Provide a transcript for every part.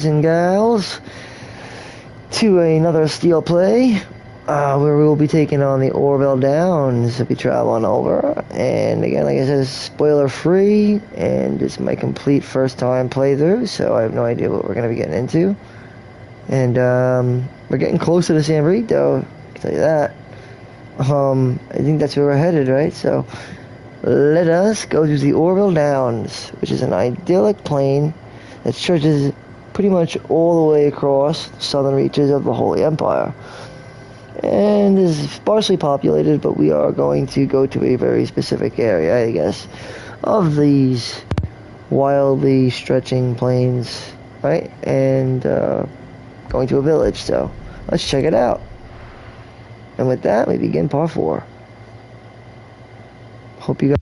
And gals, to another steel play, where we will be taking on the Orville Downs to be traveling over. And again, like I said, it's spoiler free, and it's my complete first time playthrough, so I have no idea what we're going to be getting into. And we're getting closer to San Rito, I can tell you that. I think that's where we're headed, right? So let us go to the Orville Downs, which is an idyllic plain that stretches pretty much all the way across the southern reaches of the Holy Empire, and is sparsely populated, but we are going to go to a very specific area, I guess, of these wildly stretching plains, right? And going to a village, so let's check it out. And with that, we begin part 4. Hope you guys...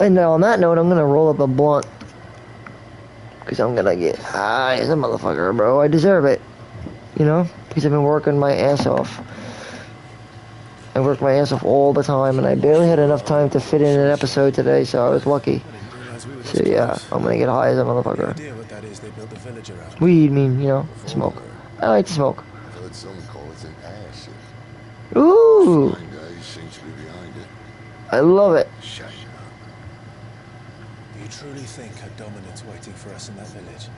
And now on that note, I'm gonna roll up a blunt, because I'm gonna get high as a motherfucker, bro. I deserve it, you know, because I've been working my ass off. I work my ass off all the time, and I barely had enough time to fit in an episode today, so I was lucky. So yeah, I'm gonna get high as a motherfucker. Weed, mean, you know, smoke. I like to smoke. I've heard some call it an airship. Ooh! Seems to be behind it. I love it. Shame. Do you truly think a dominant's waiting for us in that village?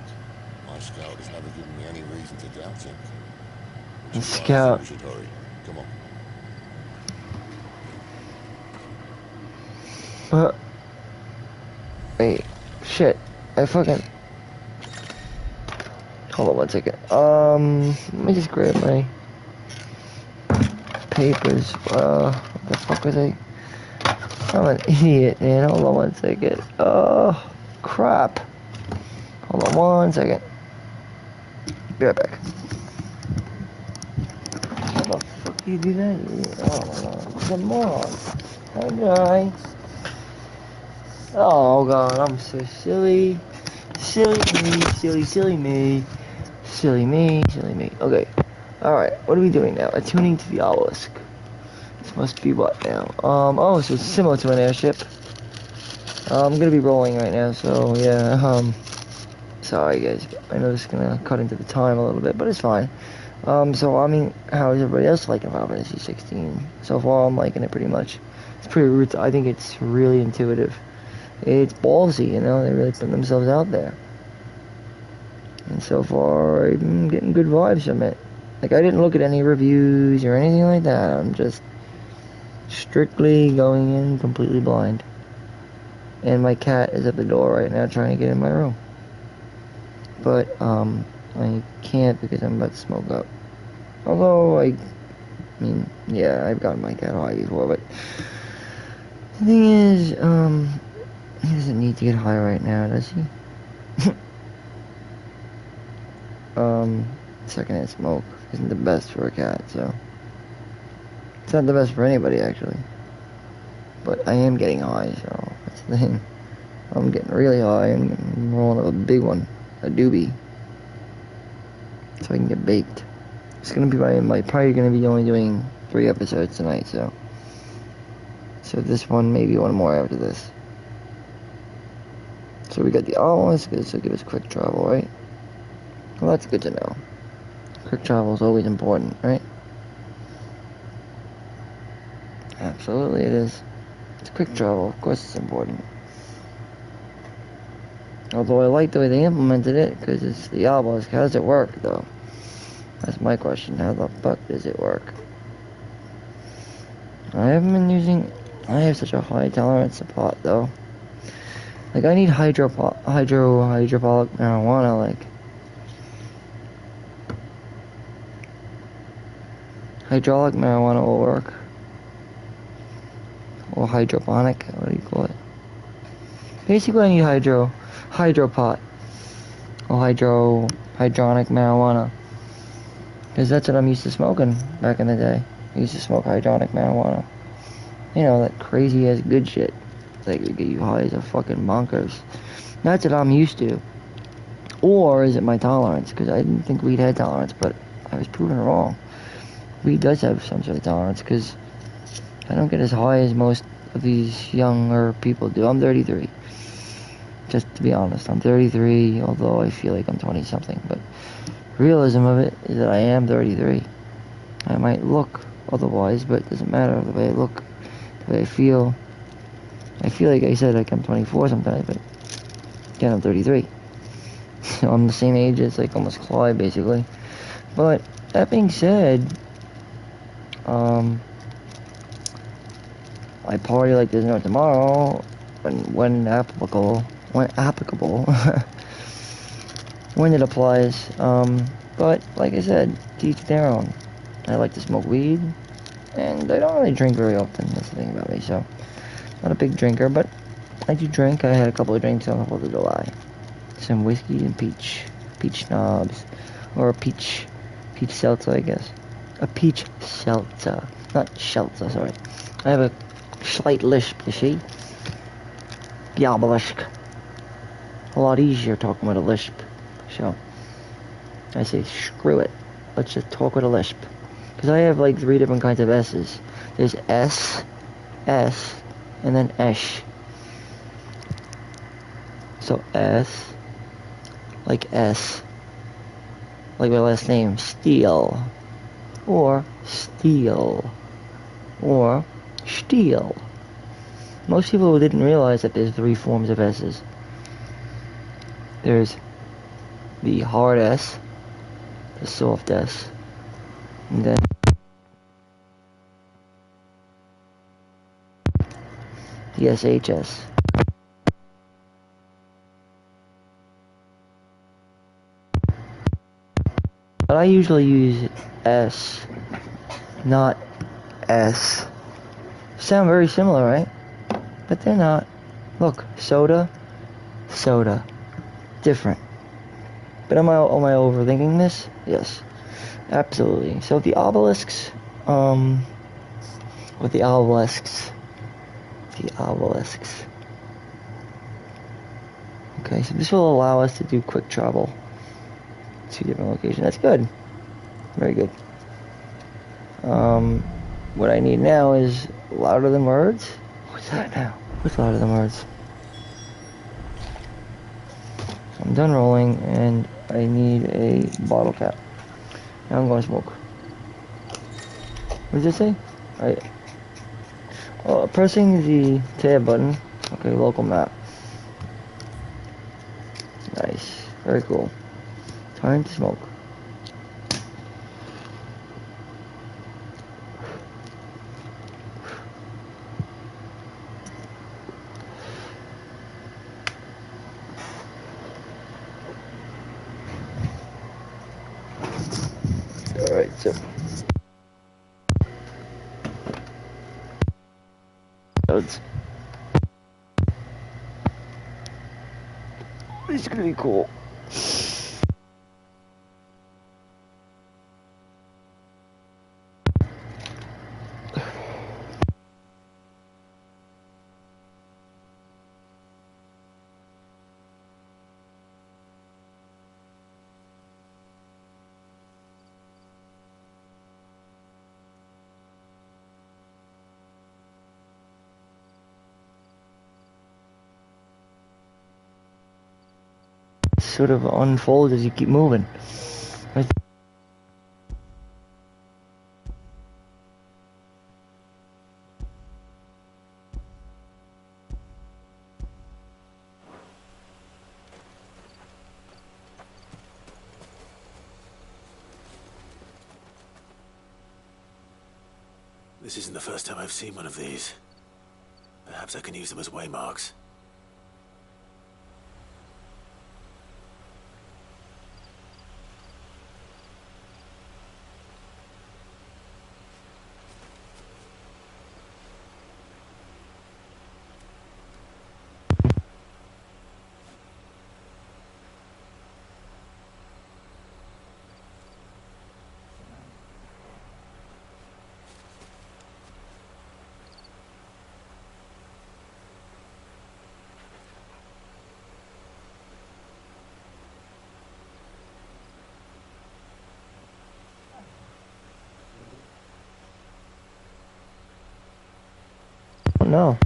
My scout has never given me any reason to doubt him. Scout. We should hurry. Come on. Wait. Shit. I fucking... Hold on one second. Let me just grab my papers. What the fuck was I? I'm an idiot, man. Hold on one second. Oh, crap. Hold on one second. Be right back. How the fuck do you do that? Oh, come on. Hi, guy. Oh, God. I'm so silly. Silly me. Silly me. Silly me. Silly me. Okay. Alright. What are we doing now? Attuning to the obelisk. This must be what now? Oh, so it's similar to an airship. I'm gonna be rolling right now, so yeah, sorry guys. I know this is gonna cut into the time a little bit, but it's fine. So I mean, how is everybody else liking Final Fantasy 16? So far, I'm liking it pretty much. It's pretty, I think it's really intuitive. It's ballsy, you know, they really put themselves out there. And so far, I'm getting good vibes from it. Like, I didn't look at any reviews or anything like that. I'm just strictly going in completely blind. And my cat is at the door right now trying to get in my room. But, I can't because I'm about to smoke up. Although, I mean, yeah, I've gotten my cat high before, but the thing is, he doesn't need to get high right now, does he? Secondhand smoke isn't the best for a cat, so it's not the best for anybody, actually. But I am getting high, so that's the thing. I'm getting really high. I'm rolling up a big one, a doobie, so I can get baked. It's gonna be probably gonna be only doing 3 episodes tonight, so this one, maybe one more after this. So we got the obelisk. This will give us quick travel, right? Well, that's good to know. Quick travel is always important, right? Absolutely it is. It's quick travel, of course it's important. Although I like the way they implemented it, because it's the obelisk. How does it work, though? That's my question. How the fuck does it work? I haven't been using... I have such a high tolerance to pot, though. Like, I need hydroponic marijuana, like... Hydraulic marijuana will work. Or hydroponic, what do you call it? Basically, I need hydropot. Or hydronic marijuana. Because that's what I'm used to smoking back in the day. I used to smoke hydronic marijuana. You know, that crazy ass good shit. That could get you high as a fucking bonkers. That's what I'm used to. Or is it my tolerance? Because I didn't think weed had tolerance, but I was proven wrong. Weed does have some sort of tolerance, because I don't get as high as most of these younger people do. I'm 33. Just to be honest, I'm 33, although I feel like I'm 20-something. But realism of it is that I am 33. I might look otherwise, but it doesn't matter the way I look, the way I feel. I feel like I said like I'm 24 sometimes, but again, I'm 33. So I'm the same age as like almost Clyde, basically. But that being said, I party like there's no tomorrow, when applicable, when it applies. But like I said, to each their own. I like to smoke weed, and I don't really drink very often. That's the thing about me. So, not a big drinker, but I do drink. I had a couple of drinks on the 4th of July. Some whiskey and peach schnapps, or a peach seltzer, I guess. A peach seltzer, not seltzer. Sorry, I have a slight lisp. You see, Yabalisk. A lot easier talking with a lisp. So I say, screw it. Let's just talk with a lisp. Because I have like 3 different kinds of S's. There's S, and then Esh. So S, like S, like my last name, Steel, or Steel, or Steel. Most people didn't realize that there's 3 forms of S's. There's the hard S, the soft S, and then the SHS. But I usually use S, not S. Sound very similar, right? But they're not. Look, soda, different. But am I overthinking this? Yes, absolutely. So the obelisks, with the obelisks. Okay, so this will allow us to do quick travel. 2 different locations. That's good. Very good. What I need now is louder than words. What's that now? What's louder than words? I'm done rolling, and I need a bottle cap. Now I'm going to smoke. What does it say? Pressing the tab button. Okay, local map. Nice. Very cool. Time to smoke. Alright, so it's gonna be cool. Sort of unfolds as you keep moving. This isn't the first time I've seen one of these. Perhaps I can use them as waymarks. No.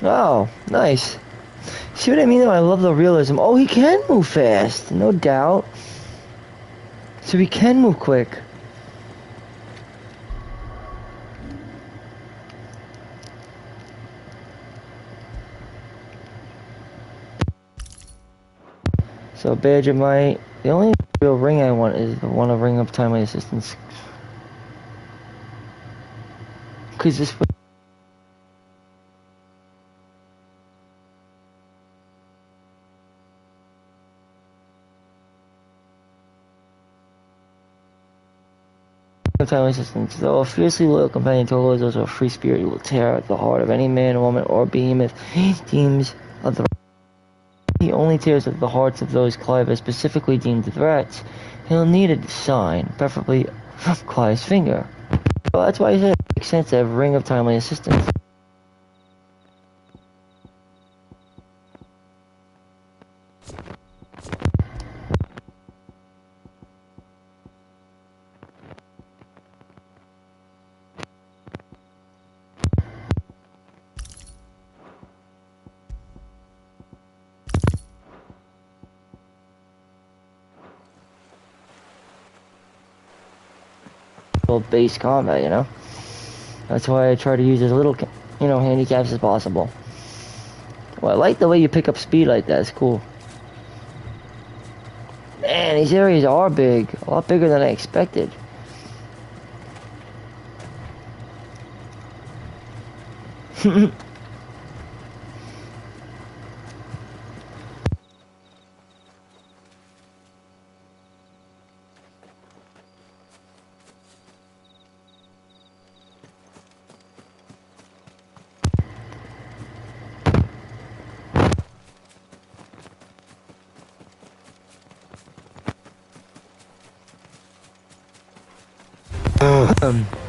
Oh, nice. See what I mean though? I love the realism. Oh, he can move fast, no doubt. So he can move quick. So badge of my... The only real ring I want is the one of Ring of Timely Assistance. Cause this... Timely Assistance. Though a fiercely loyal companion, Togo is also a free spirit who will tear at the heart of any man, woman, or behemoth he deems of the... He only tears at the hearts of those Clive has specifically deemed threats. He'll need a sign, preferably from Clive's finger. Well, that's why I said it makes sense to have Ring of Timely Assistance. Base combat, you know? That's why I try to use as little, handicaps as possible. Well, I like the way you pick up speed like that. It's cool. Man, these areas are big. A lot bigger than I expected.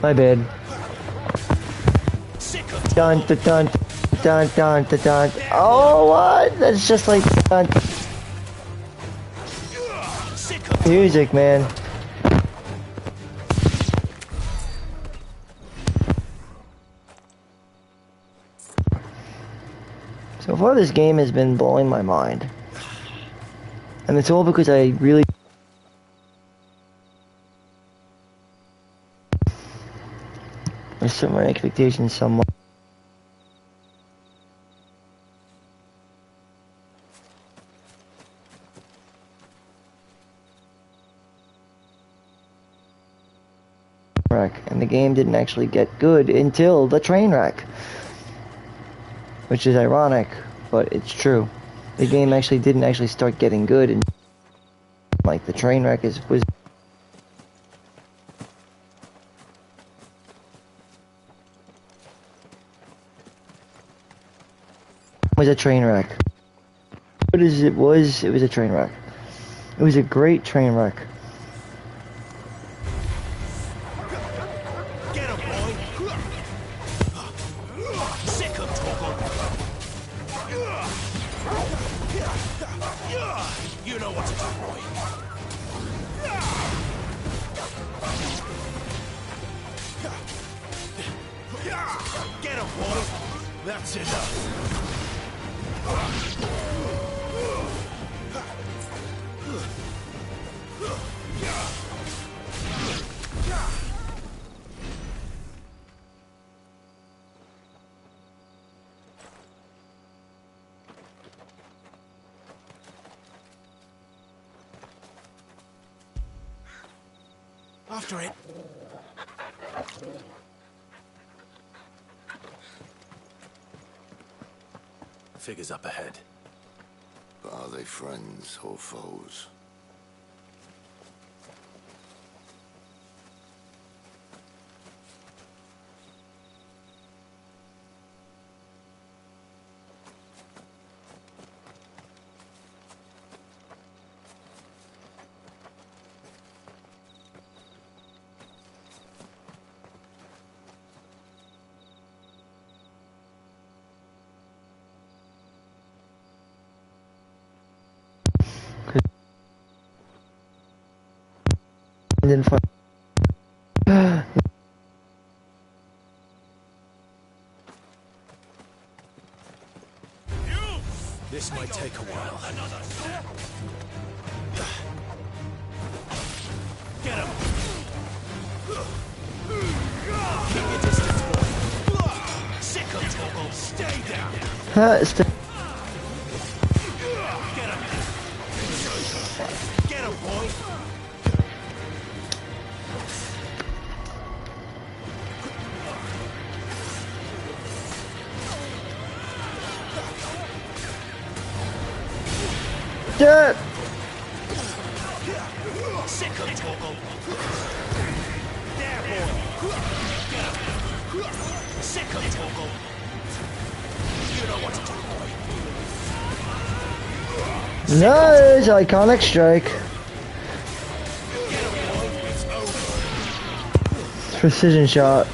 My bad. Dun dun dun dun dun dun dun. Oh, what? That's just like dun. Music, man. So far, this game has been blowing my mind, and it's all because I really. I set my expectations somewhat. And the game didn't actually get good until the train wreck. Which is ironic, but it's true. The game actually didn't actually start getting good and like the train wreck was a train wreck. What is it was a train wreck. It was a great train wreck. That's enough. After it. Figures up ahead. But are they friends or foes? Didn't find This might take a while. Get him! Keep your distance, boy. Sick of Toggle. Stay down. Huh? Get him! Get him, boy! Yeah. Sick of Toggle. There, boy. Get him. Sick of Toggle. You know what to do, boy. Nice, iconic strike. Get him, boy. It's over. Precision shot.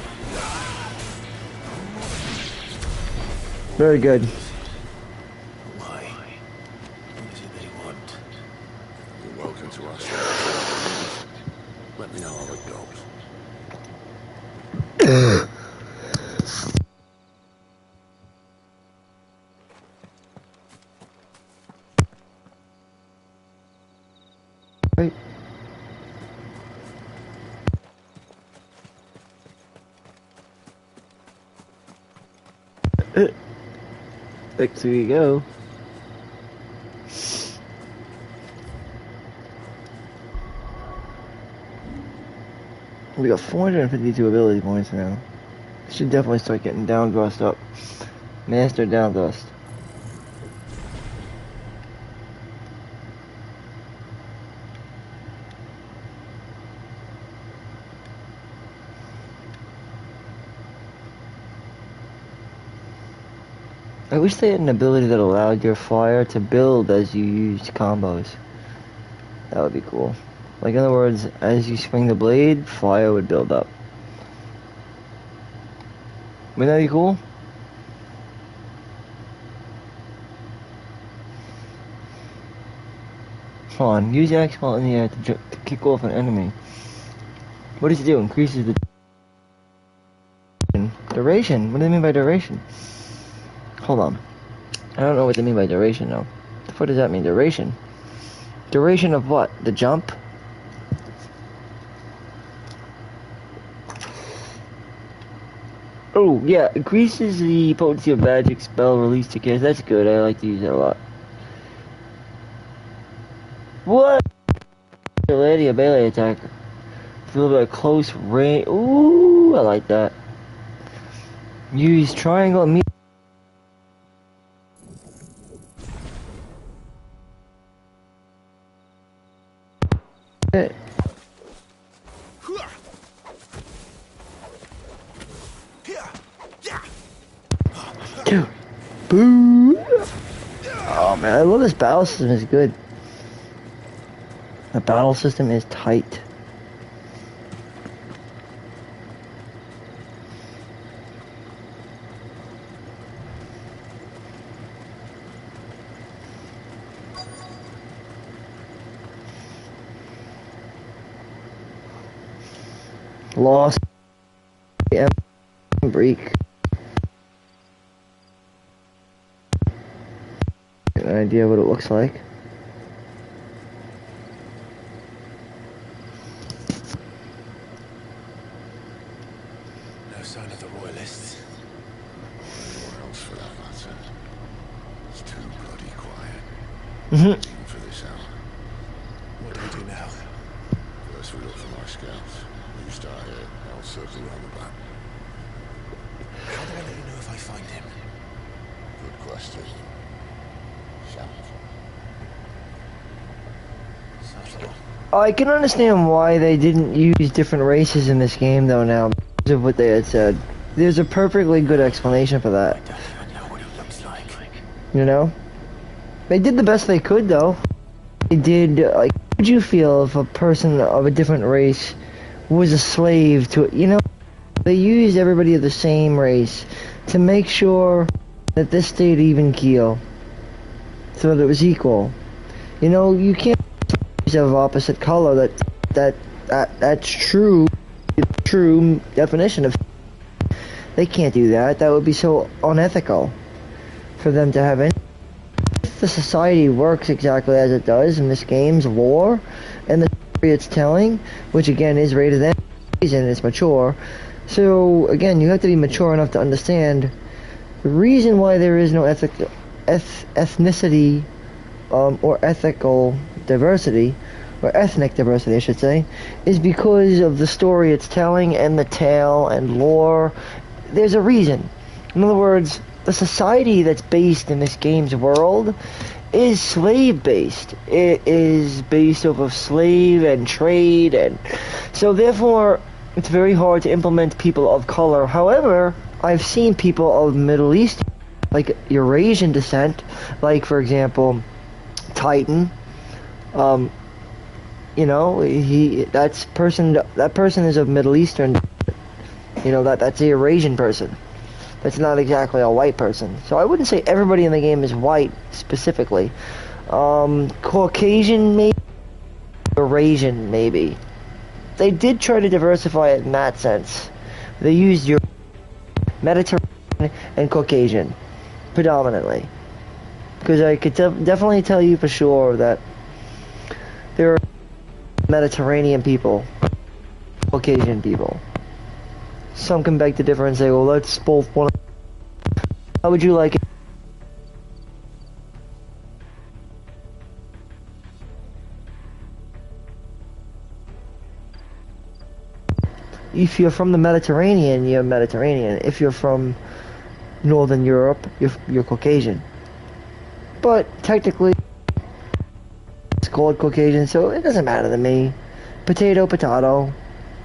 Very good. Why? What is it they want? You're welcome to us. Let me know how it goes. Right. Back to you go. We got 452 ability points now. Should definitely start getting down thrust up. Master down thrust. I wish they had an ability that allowed your flyer to build as you used combos. That would be cool. Like, in other words, as you swing the blade, flyer would build up. Wouldn't that be cool? Hold on, use your X ball in the air to kick off an enemy. What does it do? Increases the duration. What do they mean by duration? Hold on. I don't know what they mean by duration though. What the fuck does that mean? Duration? Duration of what? The jump? Oh, yeah. Increases the potency of magic spell release to cast. That's good. I like to use that a lot. What? Lady, a melee attack. It's a little bit of close range. Ooh, I like that. Use triangle immediately. Dude. Boo. Oh man, I love this battle system. It's good. The battle system is tight. Lost. Break. Get an idea what it looks like. No sign of the royalists. Anywhere else for that matter. It's too bloody quiet. Mm-hmm. Even for this hour. What do we do now? First we look for my scouts. You start here, I'll circle around the back. How do I let you know if I find him? Good question. Shout. Subtle. I can understand why they didn't use different races in this game though now, because of what they had said. There's a perfectly good explanation for that. I don't even know what he looks like. You know? They did the best they could though. They did, like, how would you feel if a person of a different race was a slave to it? You know, they used everybody of the same race to make sure that this stayed even keel. So that it was equal. You know, you can't of opposite color. That's true definition of. They can't do that. That would be so unethical for them to have any. the society works exactly as it does in this game's lore and the story it's telling, which again is rated M and it's mature. So again, you have to be mature enough to understand the reason why there is no ethnicity or ethical diversity, or ethnic diversity I should say, is because of the story it's telling and the tale and lore. There's a reason. In other words, the society that's based in this game's world is slave-based. It is based off of slave and trade, and so therefore it's very hard to implement people of color. However, I've seen people of Middle East, like Eurasian descent, like for example Titan. You know, that person is of Middle Eastern. You know, that's a Eurasian person. That's not exactly a white person. So I wouldn't say everybody in the game is white specifically. Caucasian maybe, Eurasian maybe. They did try to diversify it in that sense. They used your Mediterranean and Caucasian predominantly, because I could definitely tell you for sure that there are Mediterranean people, Caucasian people. Some can beg to differ and say, well, that's both one. How would you like it? If you're from the Mediterranean, you're Mediterranean. If you're from Northern Europe, you're Caucasian. But technically, it's called Caucasian, so it doesn't matter to me. Potato, potato,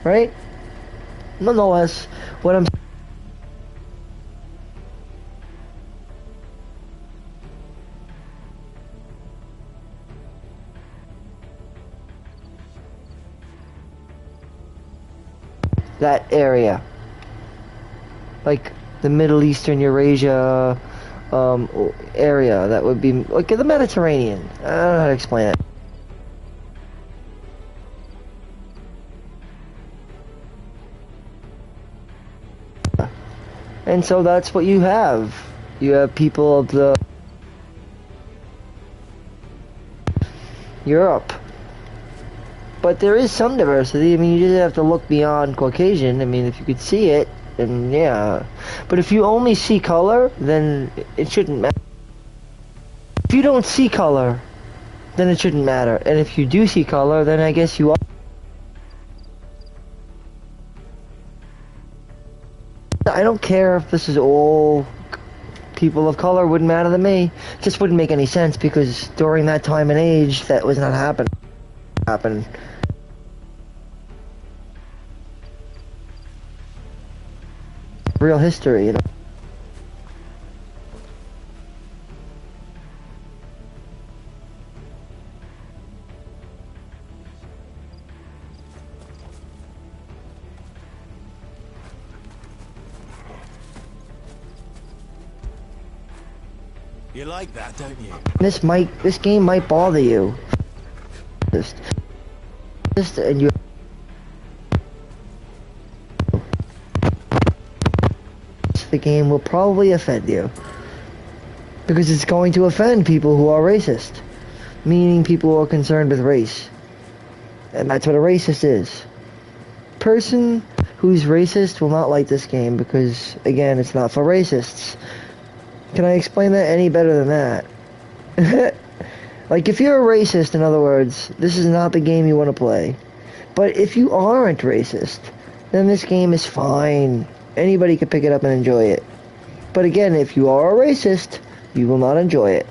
right? Nonetheless, what I'm that area, like the Middle Eastern Eurasia area, that would be like the Mediterranean. I don't know how to explain it. And so that's what you have. You have people of the Europe. But there is some diversity. I mean, you just have to look beyond Caucasian. I mean, if you could see it, then yeah. But if you only see color, then it shouldn't matter. If you don't see color, then it shouldn't matter. And if you do see color, then I guess you are. I don't care if this is all people of color, wouldn't matter to me. It just wouldn't make any sense, because during that time and age, that was not happening. Real history, you know. You like that, don't you? This game might bother you. And you. The game will probably offend you, because it's going to offend people who are racist, meaning people who are concerned with race, and that's what a racist is. Person who's racist will not like this game, because again, it's not for racists. Can I explain that any better than that? Like, if you're a racist, in other words, this is not the game you want to play. But if you aren't racist, then this game is fine. Anybody can pick it up and enjoy it. But again, if you are a racist, you will not enjoy it.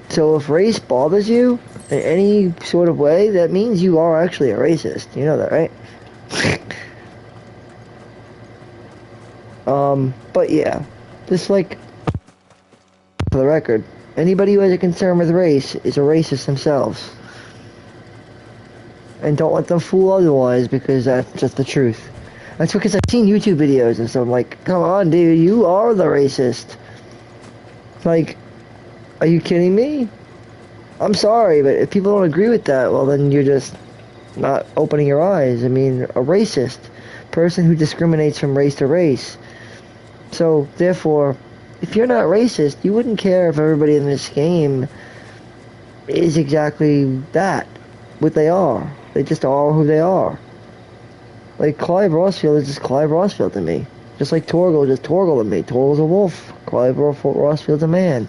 So if race bothers you in any sort of way, that means you are actually a racist. You know that, right? But yeah, just like, for the record, anybody who has a concern with race is a racist themselves. And don't let them fool otherwise, because that's just the truth. That's because I've seen YouTube videos and so I'm like, come on dude, you are the racist. Like, are you kidding me? I'm sorry, but if people don't agree with that, well then you're just not opening your eyes. I mean, a racist, person who discriminates from race to race. So, therefore, if you're not racist, you wouldn't care if everybody in this game is exactly that, what they are. They just are who they are. Like, Clive Rossfield is just Clive Rossfield to me. Just like Torgal is just Torgal to me. Torgal's a wolf. Clive Rossfield's a man.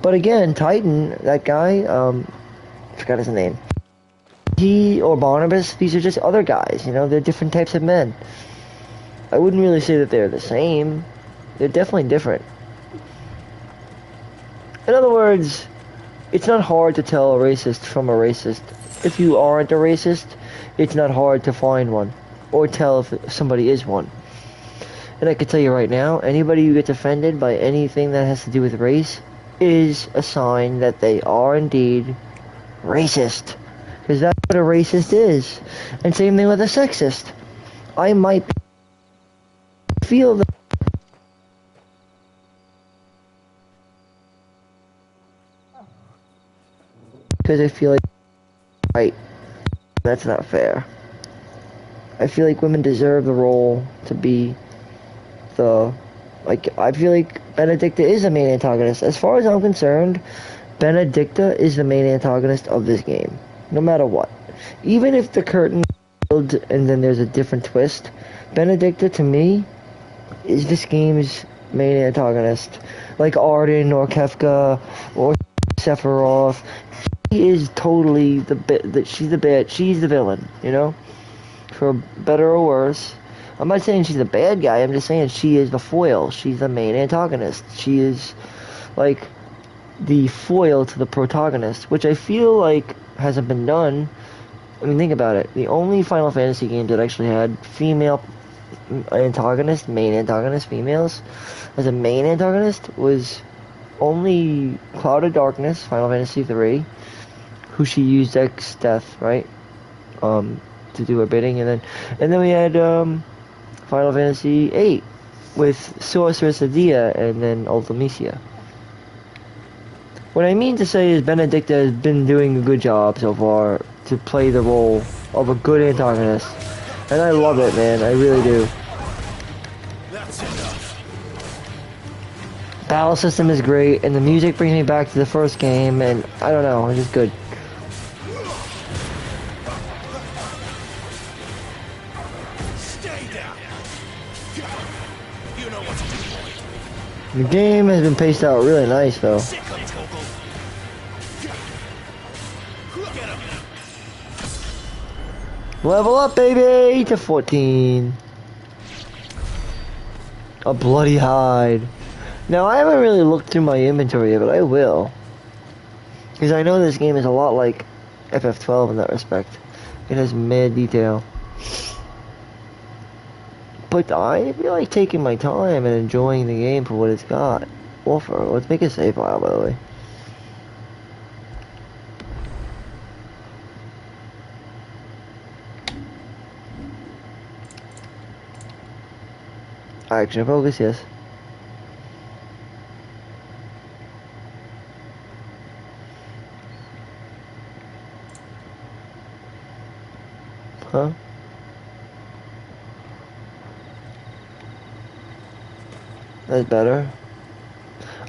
But again, Titan, that guy, I forgot his name. He, or Barnabas, these are just other guys, you know? They're different types of men. I wouldn't really say that they're the same. They're definitely different. In other words, it's not hard to tell a racist from a racist. If you aren't a racist, it's not hard to find one, or tell if somebody is one. And I can tell you right now, anybody who gets offended by anything that has to do with race is a sign that they are indeed racist. Because that's what a racist is. And same thing with a sexist. I might feel that because I feel like, right, that's not fair. I feel like women deserve the role to be the, like, I feel like Benedicta is the main antagonist. As far as I'm concerned, Benedicta is the main antagonist of this game, no matter what. Even if the curtain builds and then there's a different twist, Benedicta, to me, is this game's main antagonist. Like Arden or Kefka or Sephiroth. She is totally she's the villain, you know? For better or worse. I'm not saying she's a bad guy, I'm just saying she is the foil. She's the main antagonist. She is, like, the foil to the protagonist, which I feel like hasn't been done. I mean, think about it. The only Final Fantasy game that actually had female antagonist, main antagonist, females, as a main antagonist was only Cloud of Darkness, Final Fantasy 3, who she used X Death, right? To do her bidding, and then we had Final Fantasy 8 with Sorceress Adia and then Ultimecia. What I mean to say is Benedicta has been doing a good job so far to play the role of a good antagonist. And I love it, man. I really do. That's enough. Battle system is great, and the music brings me back to the first game, and I don't know, it's just good. Stay down. You know what to do. The game has been paced out really nice, though. Sick of Togo. Get him. Level up, baby, to 14. A bloody hide. Now, I haven't really looked through my inventory yet, but I will. Because I know this game is a lot like FF12 in that respect. It has mad detail. But I feel like taking my time and enjoying the game for what it's got. Offer. Let's make a save file, by the way. Action focus, yes. Huh? That's better.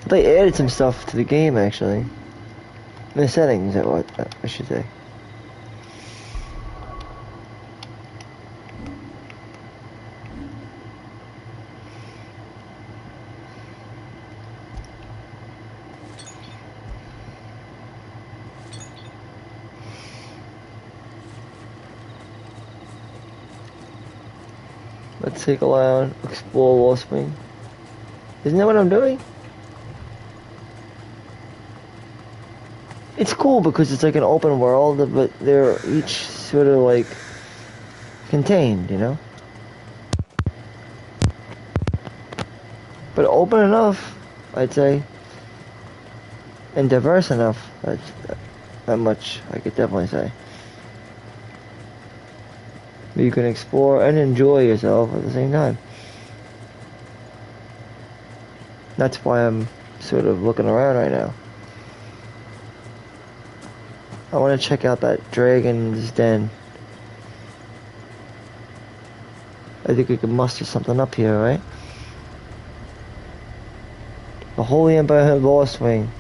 They added some stuff to the game, actually. In the settings, I should say. Let's take a line, explore Wall Spring. Isn't that what I'm doing? It's cool because it's like an open world, but they're each sort of like contained, you know? But open enough, I'd say. And diverse enough. That's that much I could definitely say. You can explore and enjoy yourself at the same time. That's why I'm sort of looking around right now. I want to check out that Dragon's Den. I think we can muster something up here, right? The Holy Empire had lost wing.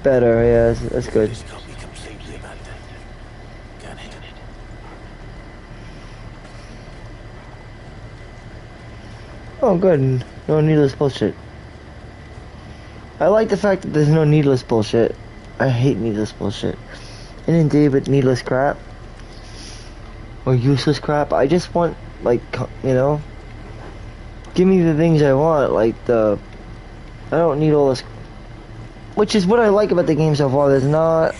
Better, yeah, that's good. This can't be completely abandoned. Can it? Oh, good. No needless bullshit. I like the fact that there's no needless bullshit. I hate needless bullshit. Inundated with needless crap. Or useless crap. I just want, like, you know, give me the things I want. Like, I don't need all this. Which is what I like about the game so far. There's not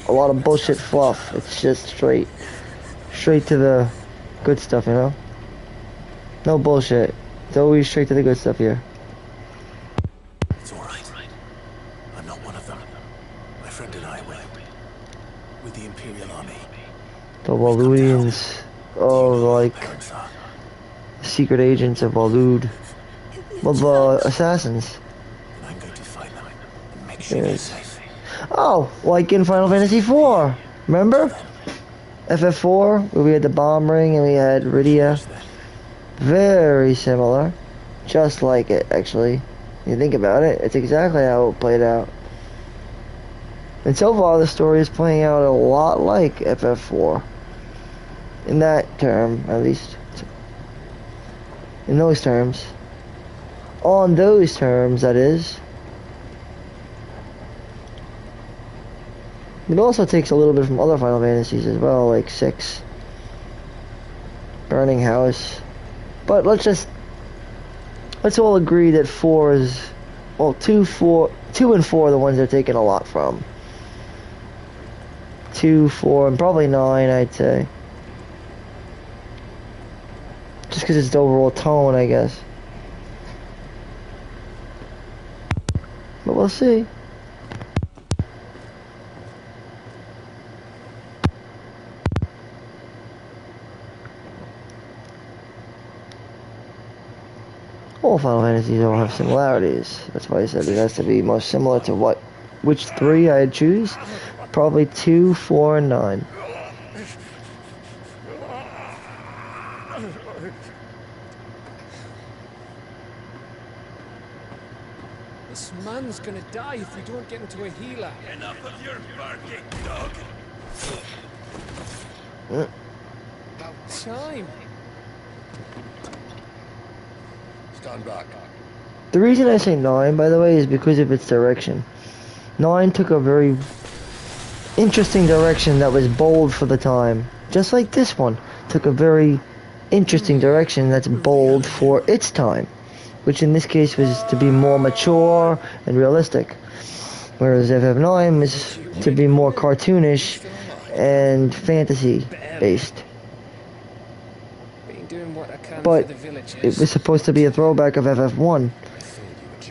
a lot of bullshit fluff. It's just straight to the good stuff, you know? No bullshit. It's always straight to the good stuff here. It's all right. I'm not one of them. My friend and I will. With the Imperial Army. The Waludians. Oh, like Parents are. secret agents of Walud. Well, the assassins. And I'm going to find them and make sure they're safe. Oh, like in Final Fantasy IV. Remember? FF4, where we had the bomb ring and we had Rydia. Very similar. Just like it, actually. You think about it, it's exactly how it played out. And so far, the story is playing out a lot like FF4. In that term, at least. In those terms. On those terms, that is. It also takes a little bit from other Final Fantasies as well, like 6. Burning House. But let's all agree that 4 is, well, 2 and 4 are the ones they're taking a lot from. 2, 4, and probably 9, I'd say. Just because it's the overall tone, I guess. But we'll see. All Final Fantasies all have similarities. That's why I said it has to be most similar to which 3 I'd choose. Probably 2, 4, and 9. This man's gonna die if we don't get into a healer. Enough of your barking, dog. About time. Stand back. The reason I say 9, by the way, is because of its direction. 9 took a very interesting direction that was bold for the time. Just like this one took a very interesting direction that's bold for its time. Which in this case was to be more mature and realistic. Whereas FF9 is to be more cartoonish and fantasy based. Been doing what I can But for the villagers. it was supposed to be a throwback of FF1,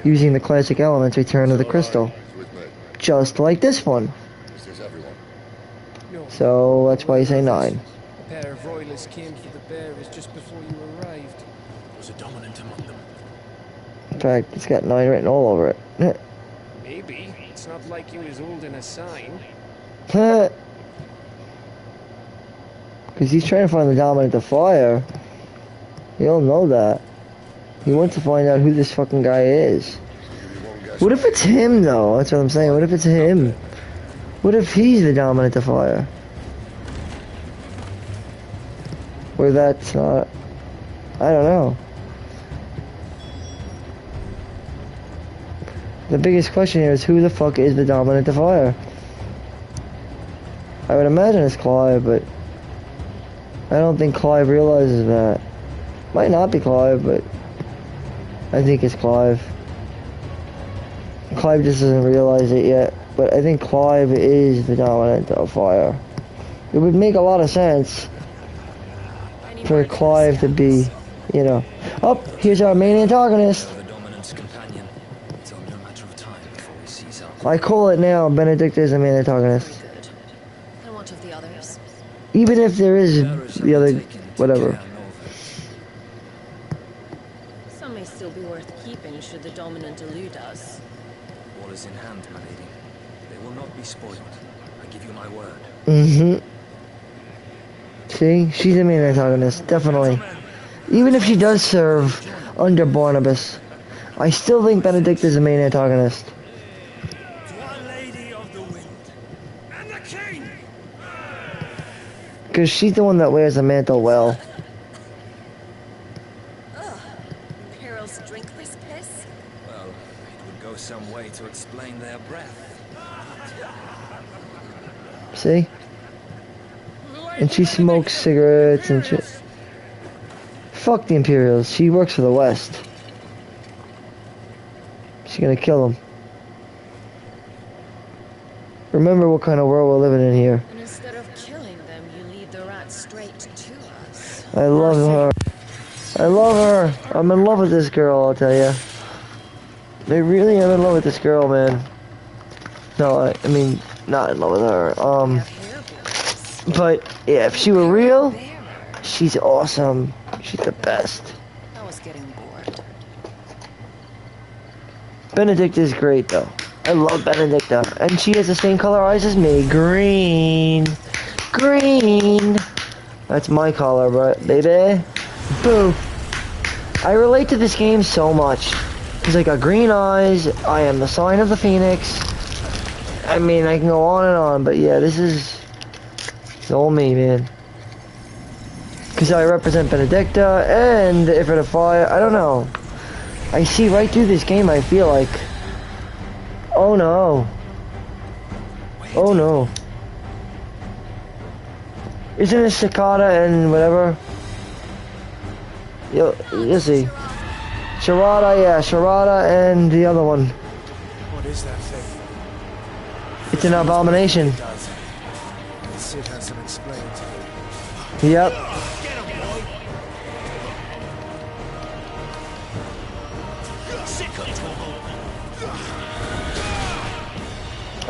using the classic elements Return of the Crystal. With me. Just like this one. This is everyone. No, So that's why I say 9. a pair of royalists came for the bearers just before you arrived. Was a dominant among them. In fact, it's got 9 written all over it. Maybe. It's not like he was holding a sign. Because he's trying to find the dominant of fire. You'll know that. He wants to find out who this fucking guy is. What if it's him, though? That's what I'm saying. What if it's him? What if he's the dominant of fire? Or that's not... I don't know. The biggest question here is who the fuck is the dominant of fire? I would imagine it's Clive, but I don't think Clive realizes that. Might not be Clive, but I think it's Clive. Clive just doesn't realize it yet, but I think Clive is the dominant of fire. It would make a lot of sense for Clive to be, you know. Oh, here's our main antagonist. The dominant's companion. I call it now. Benedict is the main antagonist. Very good. And what of the others? Even if there is Bearers have the other, been taken to whatever. Caer Nova. Some may still be worth keeping should the dominant elude us. All is in hand, my lady. They will not be spoiled. I give you my word. Mm-hmm. See? She's the main antagonist, definitely. Even if she does serve under Barnabas, I still think Benedict is the main antagonist. To Our Lady of the Wind and the King! Because she's the one that wears the mantle well. Imperials drink this piss? Well, it would go some way to explain their breath. See? And she smokes cigarettes and shit. Fuck the Imperials. She works for the West. She's gonna kill them. Remember what kind of world we're living in here. And instead of killing them, you lead the rats straight to us. I love her. I love her. I'm in love with this girl, I'll tell you. I really am in love with this girl, man. No, I mean, not in love with her. But yeah, if she were real, she's awesome. She's the best. I was getting bored. Benedict is great, though. I love Benedicta. And she has the same color eyes as me. Green. Green. That's my color, but baby. Boom. I relate to this game so much. Because I got green eyes. I am the sign of the Phoenix. I mean, I can go on and on. But yeah, this is... It's all me, man. Because I represent Benedicta and the Ifrit of Fire. I don't know. I see right through this game, I feel like. Oh no. Oh no. Isn't it Cicada and whatever? You'll see. Sharada, yeah, Sharada and the other one. What is that thing? It's an abomination. It does. Sid has them explained to me. Yep.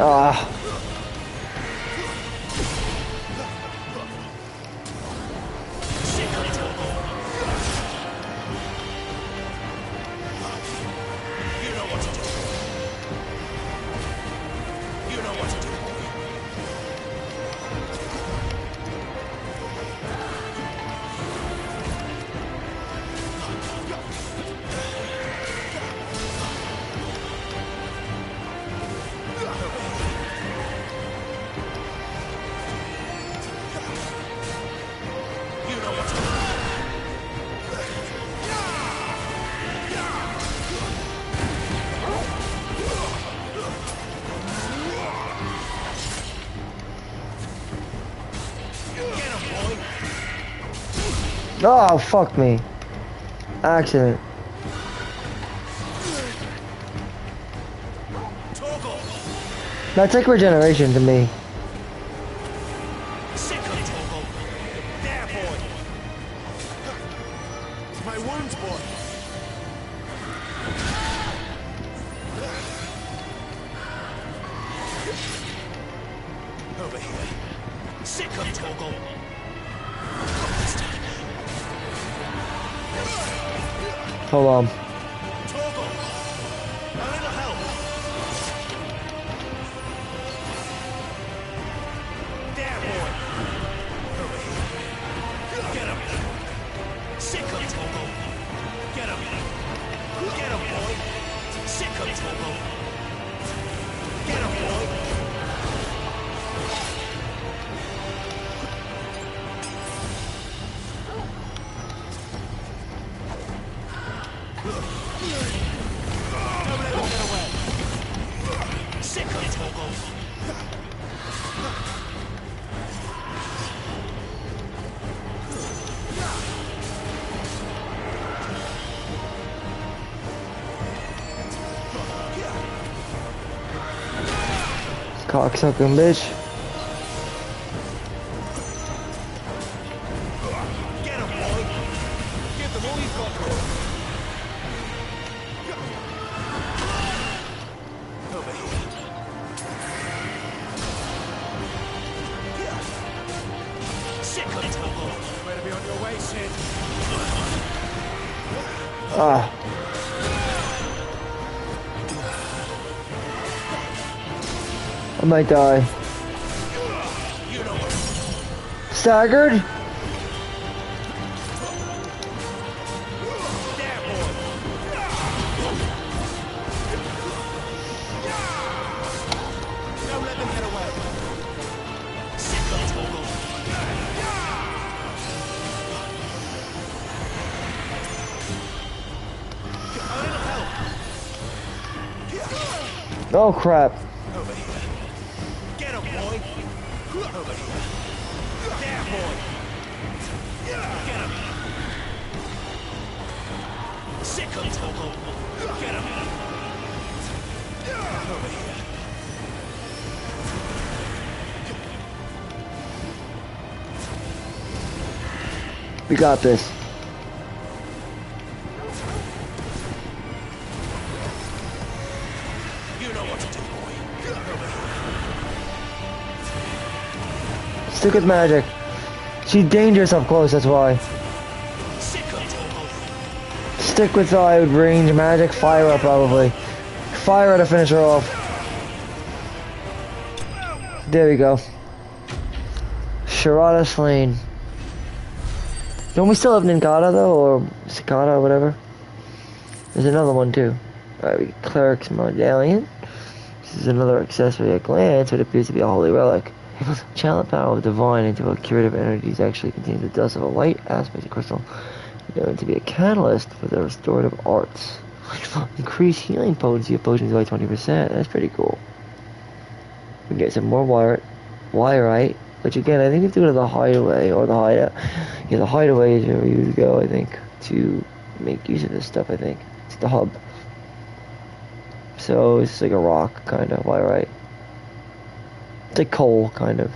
Ah. Oh, fuck me. Accident. That's like regeneration to me. My wounds, boy. Over here. Sick of Toggle. Hold on. Toggle. A little help. There, boy. Over here. Get him. Sick of Toggle. Get him. Get him, boy. Sick of Toggle. Get him, boy. Cocksucking bitch. Get him, boy. Give them all you've got. Over here. Better be on your way, Sid. Ah. I might die. Staggered? Oh crap. Over here. Get him, boy. Over here. There, boy. Get him. Sick of Togo. Get him. Over here. We got this. You know what to do, boy. Over here. Stick with magic. She's dangerous up close, that's why. Sick of Togo. Stick with range magic, fire her probably. Fire her to finish her off. There we go. Sharada slain. Don't we still have Ninkata though, or Cicada or whatever? There's another one too. Alright, we get Cleric's Medallion. This is another accessory at glance, but it appears to be a holy relic. Channel power of divine into a curative energies actually contains the dust of a light aspect of crystal, known to be a catalyst for the restorative arts. Increase healing potency of potions by 20%. That's pretty cool. We get some more Wyrite, which again I think we have to go to the hideaway or the hideout. Yeah, the hideaway is where we would go, I think, to make use of this stuff. I think it's the hub. So it's like a rock kind of Wyrite. It's like coal kind of.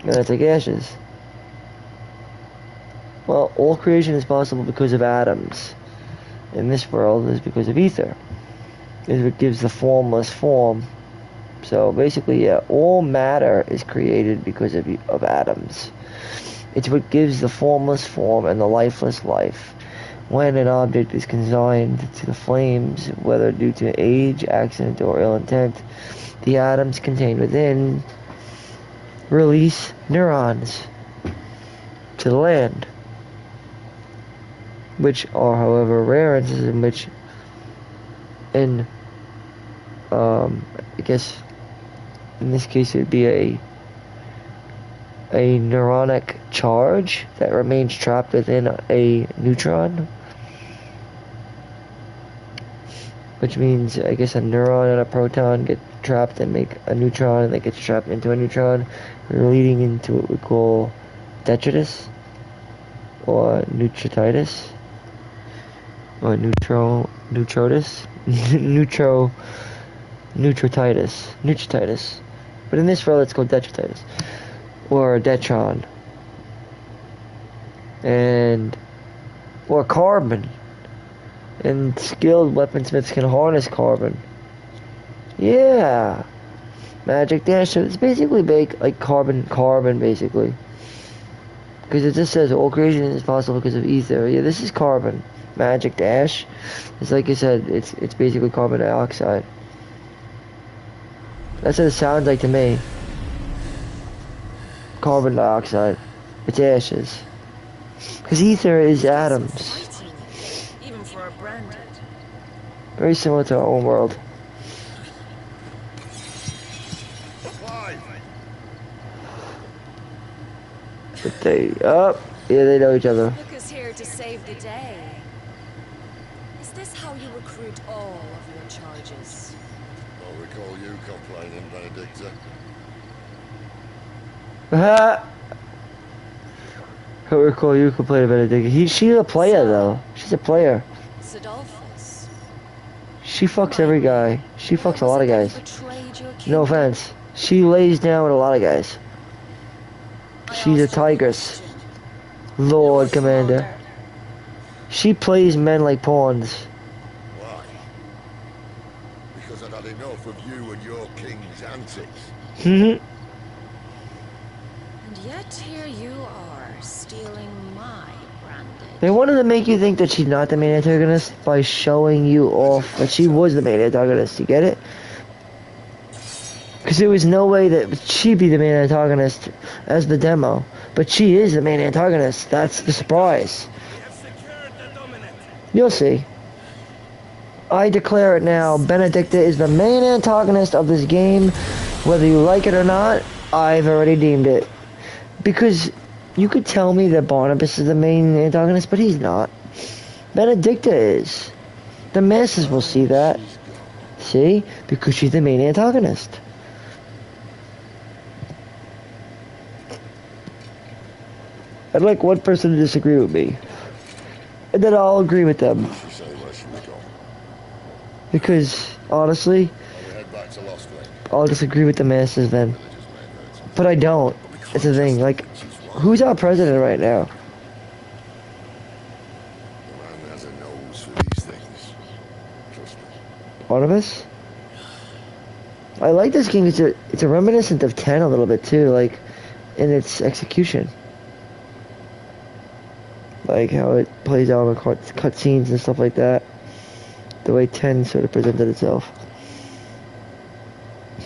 And that's like ashes. Well, all creation is possible because of atoms. In this world, is because of ether. Is what gives the formless form. So basically, yeah, all matter is created because of atoms. It's what gives the formless form and the lifeless life. When an object is consigned to the flames, whether due to age, accident, or ill intent, the atoms contained within release neurons to the land, which are, however, rare instances in which, I guess, in this case, it would be a neuronic charge that remains trapped within a neutron, which means, I guess, a neuron and a proton get trapped and make a neutron, and that gets trapped into a neutron, leading into what we call detritus, or neutrititis, or neutrotis, neutrititis. But in this world, it's called detritus, or detron, or carbon. And skilled weaponsmiths can harness carbon. Yeah. Magic dash. So it's basically like carbon basically. Because it just says all creation is possible because of ether. Yeah, this is carbon. Magic dash. It's like I said, it's basically carbon dioxide. That's what it sounds like to me. Carbon dioxide. It's ashes. Because ether is atoms. Even for a branded. Very similar to our own world. But yeah, they know each other. Look who's here to save the day. Is this how you recruit all of your charges? I'll recall you complaining, Benedicta. I recall you complain about it. She's a player though. She's a player. Sidolphus. She fucks every guy. She fucks a lot of guys. Betrayed your No offense. She lays down with a lot of guys. She's a tigress. Lord Commander. She plays men like pawns. Why? Because I'd had enough of you and your king's antics. yet here you are, stealing my branded. They wanted to make you think that she's not the main antagonist by showing you off that she was the main antagonist. You get it? Because there was no way that she'd be the main antagonist as the demo. But she is the main antagonist. That's the surprise. You'll see. I declare it now. Benedicta is the main antagonist of this game. Whether you like it or not, I've already deemed it. Because you could tell me that Barnabas is the main antagonist, but he's not. Benedicta is. The masses will see that. See? Because she's the main antagonist. I'd like one person to disagree with me. And then I'll agree with them. Because, honestly, I'll disagree with the masses then. But I don't. It's the thing. Like, who's our president right now? Barnabas? I like this game. It's a reminiscent of 10 a little bit too, like, in its execution. Like how it plays out in the cutscenes and stuff like that. The way 10 sort of presented itself.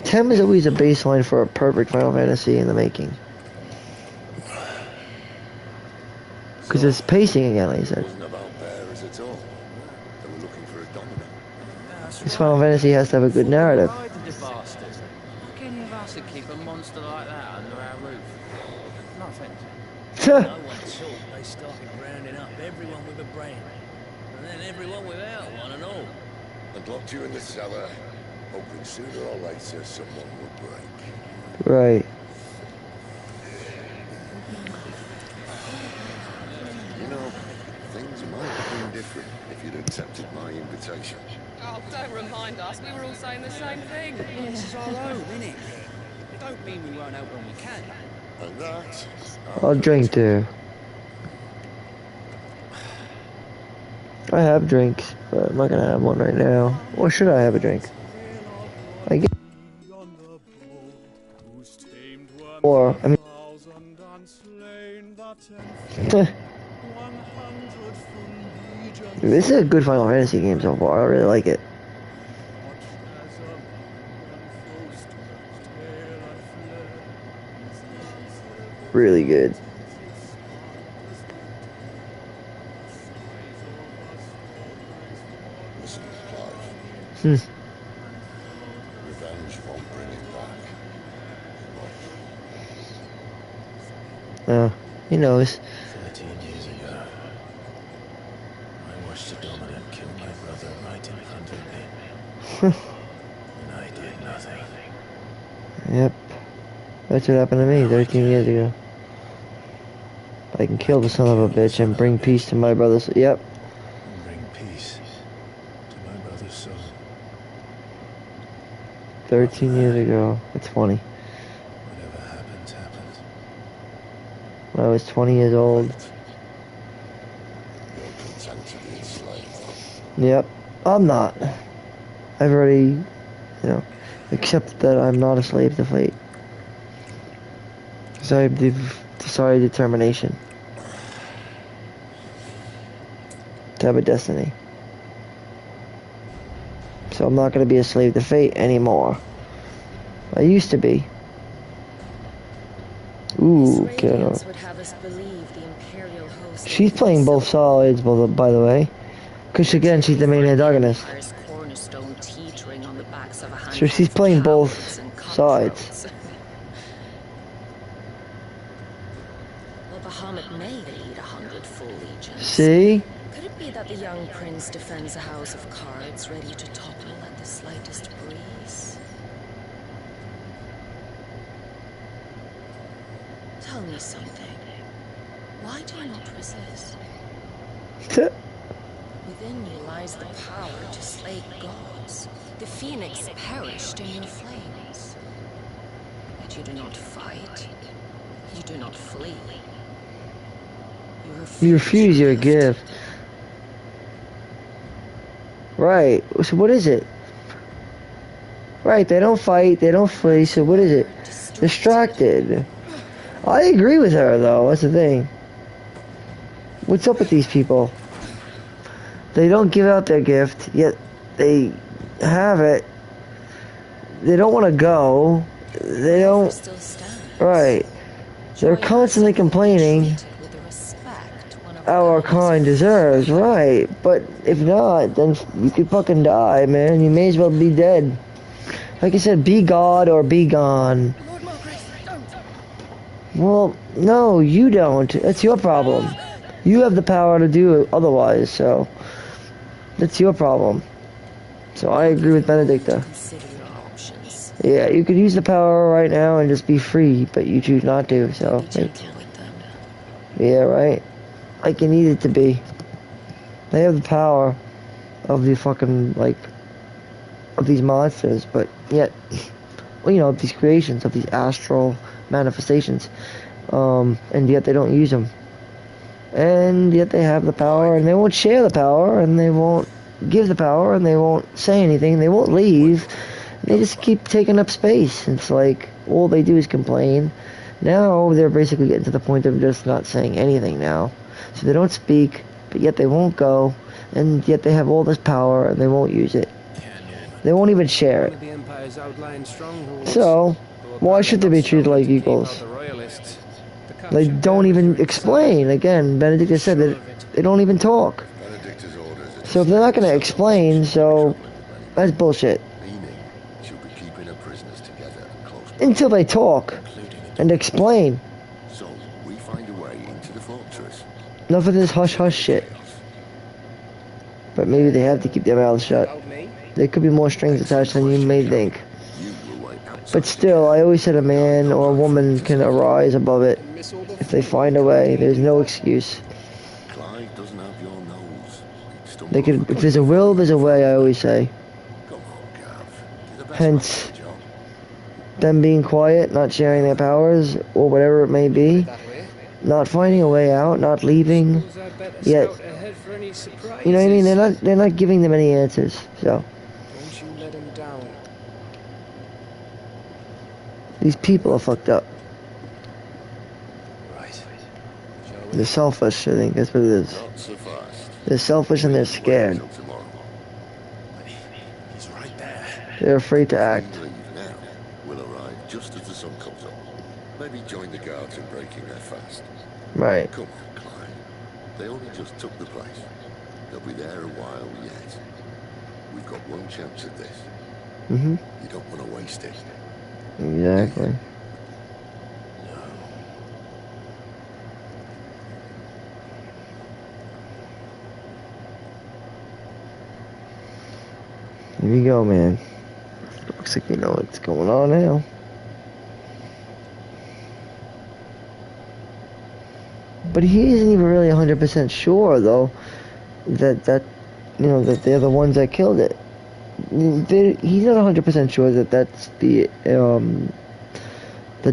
10 is always a baseline for a perfect Final Fantasy in the making. Because it's pacing again, like I said. This Final Fantasy has to have a good narrative. How can any of us keep a monster like that under our roof? No offense. No one thought they started rounding up everyone with a brain, and then everyone without one and all. And locked you in the cellar, hoping sooner or later someone would break. Right. You know, things might have been different if you'd accepted my invitation. Oh, don't remind us. We were all saying the same thing. This is our own, innit? It don't mean we won't help when we can. And that... I'll drink too. I have drinks, but I'm not gonna have one right now. Or should I have a drink? I guess. Or, I mean... This is a good Final Fantasy game so far. I really like it. Really good. Listen, Clive. Revenge won't bring it back. He knows. 13 years ago, I watched a dominant kill my brother right in front of me. And I did nothing. Yep. That's what happened to me 13 years ago. I can kill the son of a bitch and bring peace to my brother's... Yep. And bring peace to my brother's soul. 13 years ago. It's funny. Whatever happens, happens. When I was 20 years old. You're content to be enslaved. Yep. I'm not. I've already, accepted that I'm not a slave to fate. Because I have decided determination. To have a destiny. So I'm not going to be a slave to fate anymore. I used to be. Ooh, okay. Would have us believe the Imperial host. She's playing both sides, by the way. Because again, she's the main antagonist. So she's playing both sides. Well, Bahamut may lead 100 full legions. See? Could it be that the young prince defends a house of cards ready to topple at the slightest breeze? Tell me something. Why do you not resist? Within you lies the power to slay gods. The phoenix perished in your flames. Yet you do not fight. You do not flee. You refuse your gift. Right. So what is it? Right, they don't fight, they don't flee, so what is it? Distracted. I agree with her, though. That's the thing. What's up with these people? They don't give out their gift, yet they have it. They don't want to go. They don't... Still stands. Right. They're constantly complaining. With the respect one of Our gods kind deserves, right. But if not, then you could fucking die, man. You may as well be dead. Like I said, be God or be gone. Lord Margaret, don't. Well, no, you don't. That's your problem. You have the power to do it otherwise, so... That's your problem. So I agree with Benedicta. Consider your options. Yeah, you could use the power right now and just be free, but you choose not to, so... Be gentle with them. Yeah, right? Like you need it to be. They have the power of the fucking, like... of these monsters, but yet... Well, you know, these creations, of these astral manifestations. And yet they don't use them. And yet they have the power, and they won't share the power, and they won't give the power, and they won't say anything, they won't leave. They just keep taking up space. It's like, all they do is complain. Now, they're basically getting to the point of just not saying anything now. So they don't speak, but yet they won't go, and yet they have all this power, and they won't use it. They won't even share it. The Empire's outlying strongholds. So, why should they be treated like equals? The royalists. They don't even explain. Again, Benedicta said that they don't even talk. Benedicta's orders are So if they're not going to explain, so that's bullshit. meaning she'll be keeping her prisoners together and close by. Until they talk and explain. So we find a way into the fortress. Enough of this hush-hush shit. But maybe they have to keep their mouths shut. There could be more strings attached than you may think. You will wait outside. But still, I always said a man or a woman can arise above it. If they find a way, there's no excuse. Clive doesn't have your nose. He'd stumble They could, over if there's a will, there's a way, I always say. Come on, Gav. You're the best Hence, man for the job. them being quiet, not sharing their powers, or whatever it may be, not finding a way out, not leaving, yet, you know what I mean, they're not giving them any answers, so. Don't you let him down. These people are fucked up. Right. They're selfish, I think, that's what it is. Not so fast. They're selfish and they're scared. Till tomorrow. He's right there. They're afraid to act. If we leave now, we'll arrive just as the sun comes up. Maybe join the guards in breaking their fast. Right. Come on, Clive. They only just took the place. They'll be there a while yet. We've got one chance at this. Mm-hmm. You don't want to waste it. Exactly. Here we go, man. Looks like we know what's going on now. But he isn't even really 100% sure, though, that you know, that they're the ones that killed it. He's not 100% sure that that's the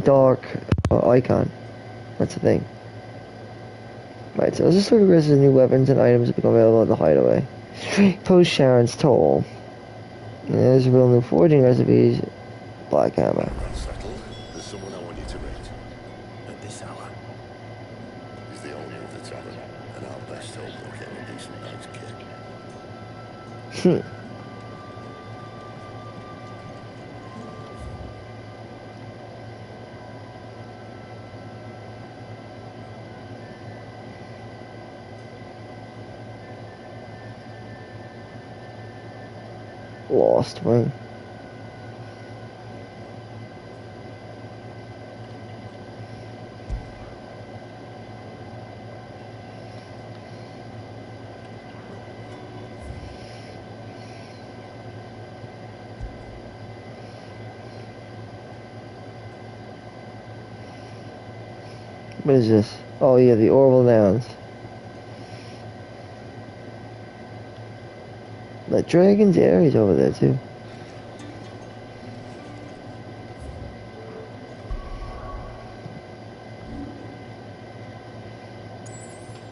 dark icon. That's the thing. Right, so let's just look at the new weapons and items that become available at the hideaway. Post Sharon's Toll. There's real new forging recipes. Black hammer. Settled. There's someone I want you to meet. At this hour. He's the owner of the tavern, and our best hope of getting a decent night's kick. Lost Wing. What is this? Oh yeah, the Orville Downs. That Dragon's Aeries over there too.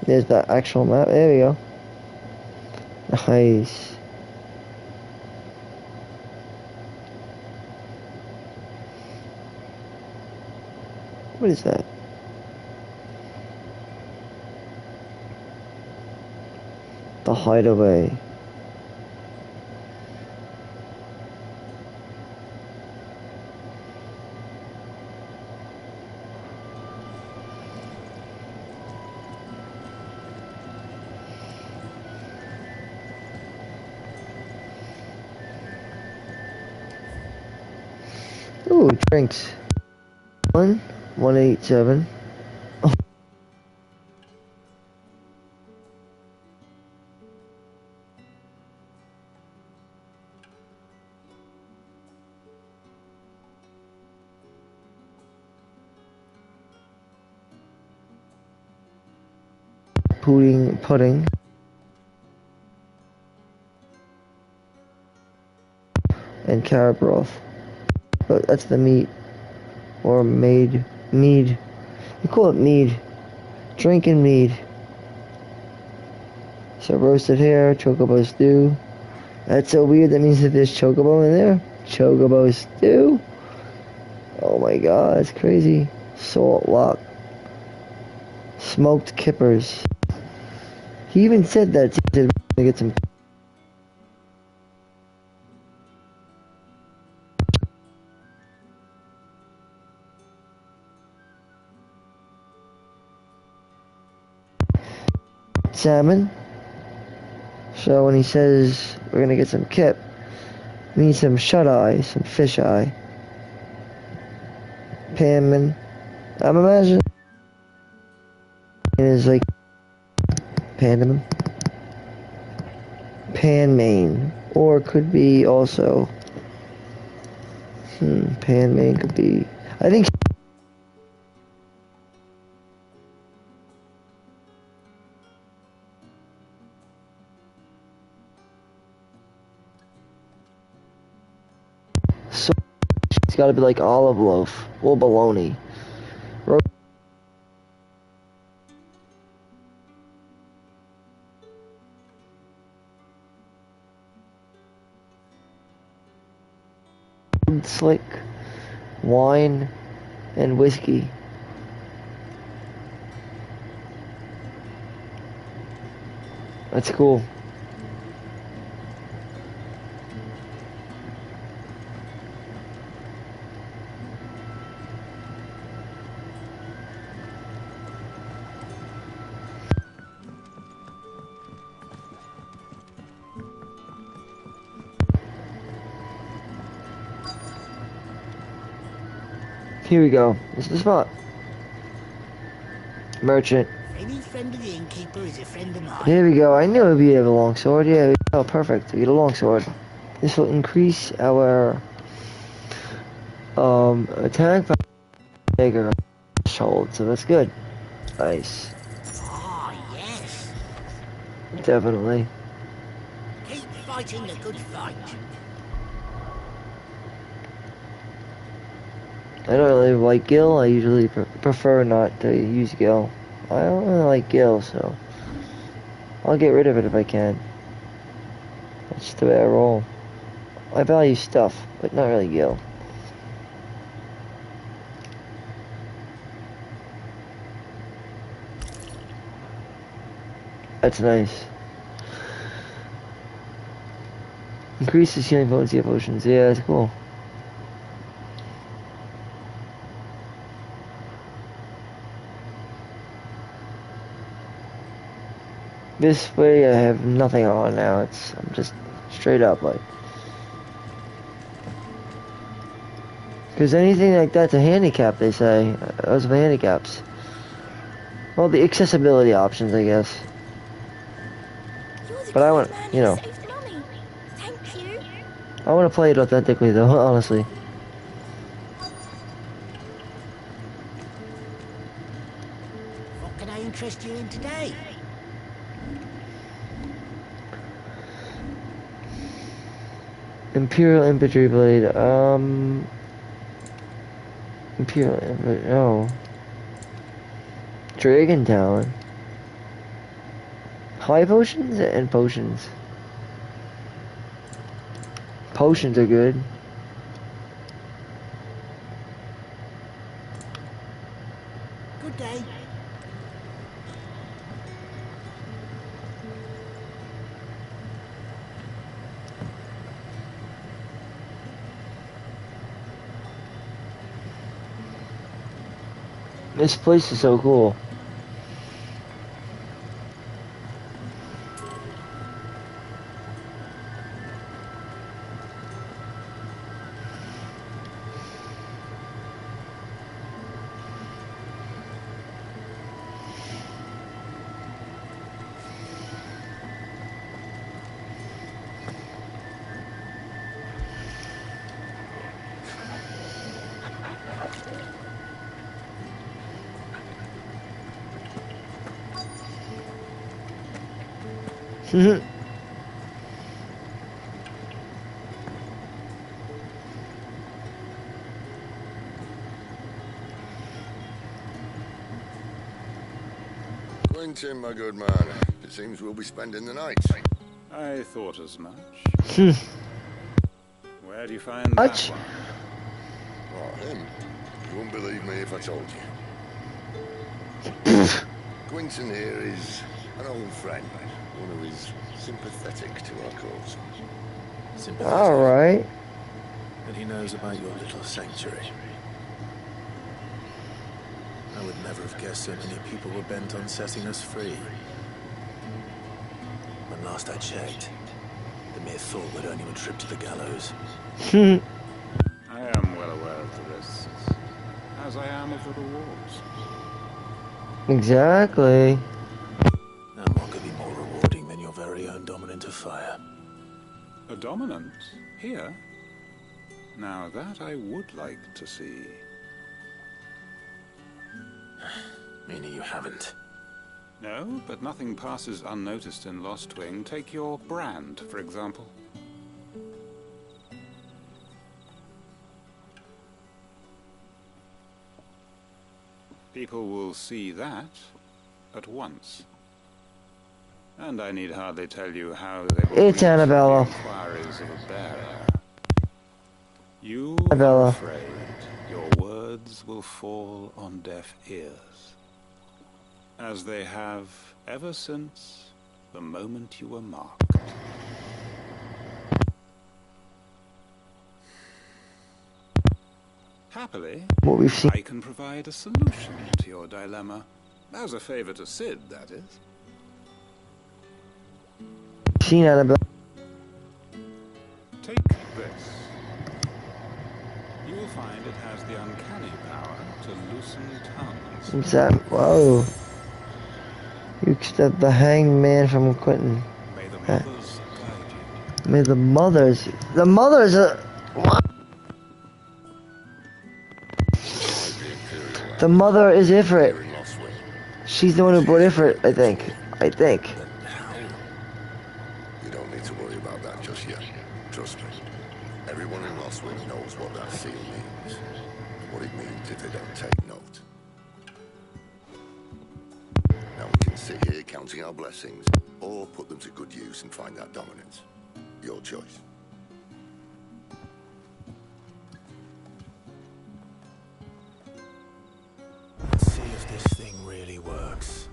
There's that actual map. There we go. Nice. What is that? The hideaway. Ooh, drinks. 187. Pudding. And carrot broth. But that's the meat. Or mead. You call it mead. Drinking mead. So roasted hare, chocobo stew. That's so weird. That means that there's chocobo in there. Chocobo stew. Oh my god, that's crazy. Salt lock. Smoked kippers. He even said that he said to get some. Salmon. So when he says we're gonna get some kip, we need some shut eye, some fish eye. Panman. I'm imagining it is like Pandaman. Panmain. Or it could be also Panmain could be I think so it's gotta be like olive loaf or bologna. Slick, wine, and whiskey. That's cool. Here we go. This is the spot. Merchant. Any friend of the innkeeper is a friend of mine. Here we go. I knew we have a long sword. Yeah. Oh, perfect. We get a long sword. This will increase our attack by bigger threshold. So that's good. Nice. Ah, yes. Definitely. Keep fighting the good fight. I don't really like Gil. I usually prefer not to use Gil. I don't really like Gil, so I'll get rid of it if I can. That's just the way I roll. I value stuff, but not really Gil. That's nice. Increases healing potency of potions. Yeah, that's cool. This way I have nothing on now. I'm just straight up like. Because anything like that's a handicap, they say. Those are the handicaps. Well, the accessibility options, I guess. But I want, you know. Thank you. I want to play it authentically, though, honestly. What can I interest you in today? Imperial Infantry Blade, Imperial Infantry, oh. Dragon Talon. High potions and potions. Potions are good. Good day. This place is so cool. Quentin, my good man. It seems we'll be spending the night. I thought as much. Hmm. Where do you find Much? that one? Oh, him? You wouldn't believe me if I told you. Quentin here is an old friend, one who is sympathetic to our cause. Sympathetic. All right. And he knows about your little sanctuary. I would never have guessed so many people were bent on setting us free. When last I checked, the mere thought would earn you a trip to the gallows. I am well aware of the risks, as I am of the rewards. Exactly. And what could be more rewarding than your very own dominant of fire? A dominant? Here? Now that I would like to see. Meaning you haven't. No, but nothing passes unnoticed in Lost Wing. Take your brand, for example. People will see that at once. And I need hardly tell you how they will It's Annabella. the inquiries of a bearer. You Annabella. are afraid your words will fall on deaf ears, as they have ever since the moment you were marked. Happily, What we've seen. I can provide a solution to your dilemma. As a favor to Sid, that is. Seen Annabelle. Take this. You will find it has the uncanny power to loosen tongues. What's that? Whoa. You extend the hangman from Quentin. May the mothers guide you. May the mothers. The mothers are. What? The mother is Ifrit. Here in Lost Wing. She's the one who brought Ifrit, I think. You don't need to worry about that just yet. Trust me. Everyone in Lost Wing knows what that seal means. What it means if they don't take note. Now we can sit here counting our blessings, or put them to good use and find that dominance. Your choice. Let's see if this thing really works.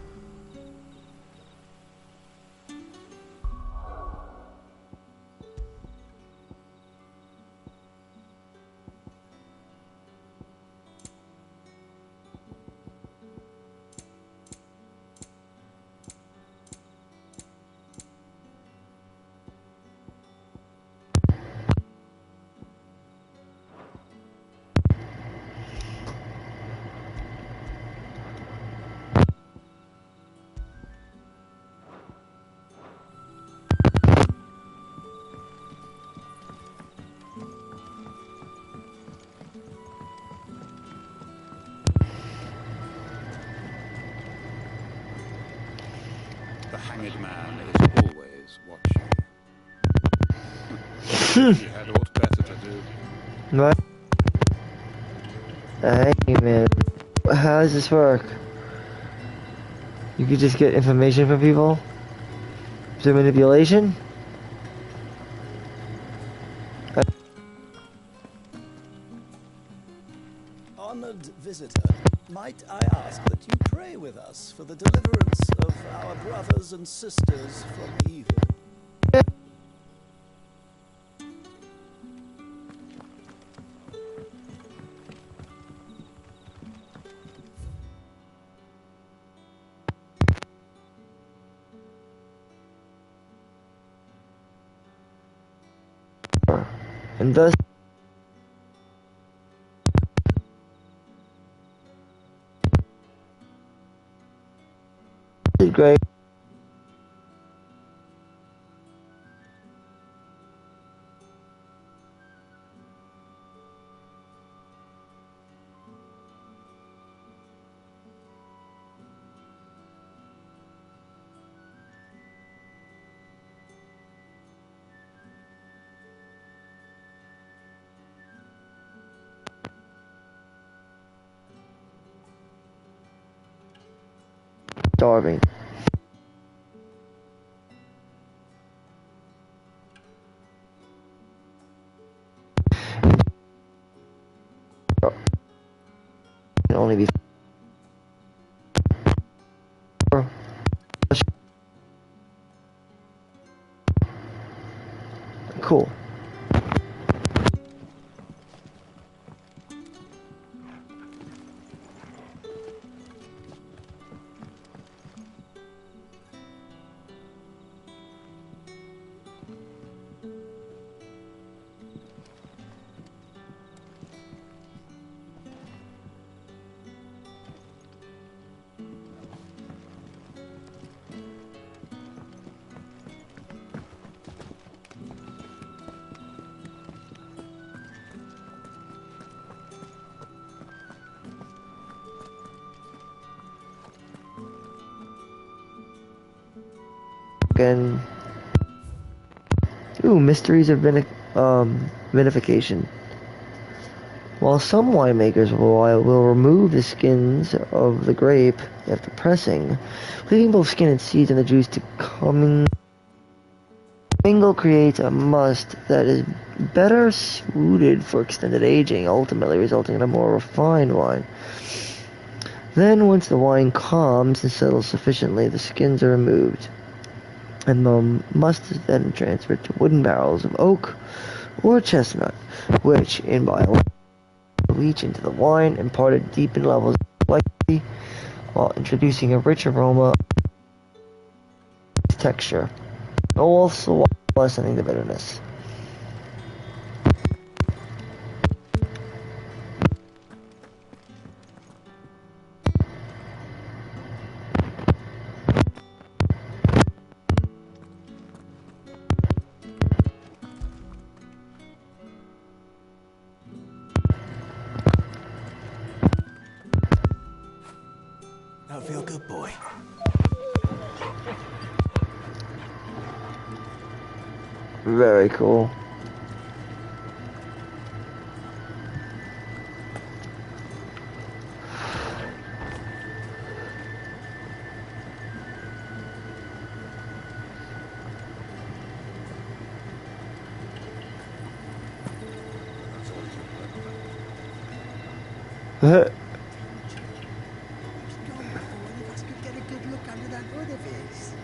The hanged man is always watching. He had aught better to do. What? The hangman. How does this work? You could just get information from people? Through manipulation? Honored visitor, might I ask that you pray with us for the deliverance of our brothers and sisters from evil? and thus great. Starving. Can only be cool. And mysteries of vinification. While some winemakers will remove the skins of the grape after pressing, leaving both skin and seeds and the juice to commingle creates a must that is better suited for extended aging, ultimately resulting in a more refined wine. Then, once the wine calms and settles sufficiently, the skins are removed, and the must is then transferred to wooden barrels of oak or chestnut, which, in biology, leach into the wine, imparted deepened levels of complexity, while introducing a rich aroma and texture, also lessening the bitterness. Now feel good, boy. Very cool.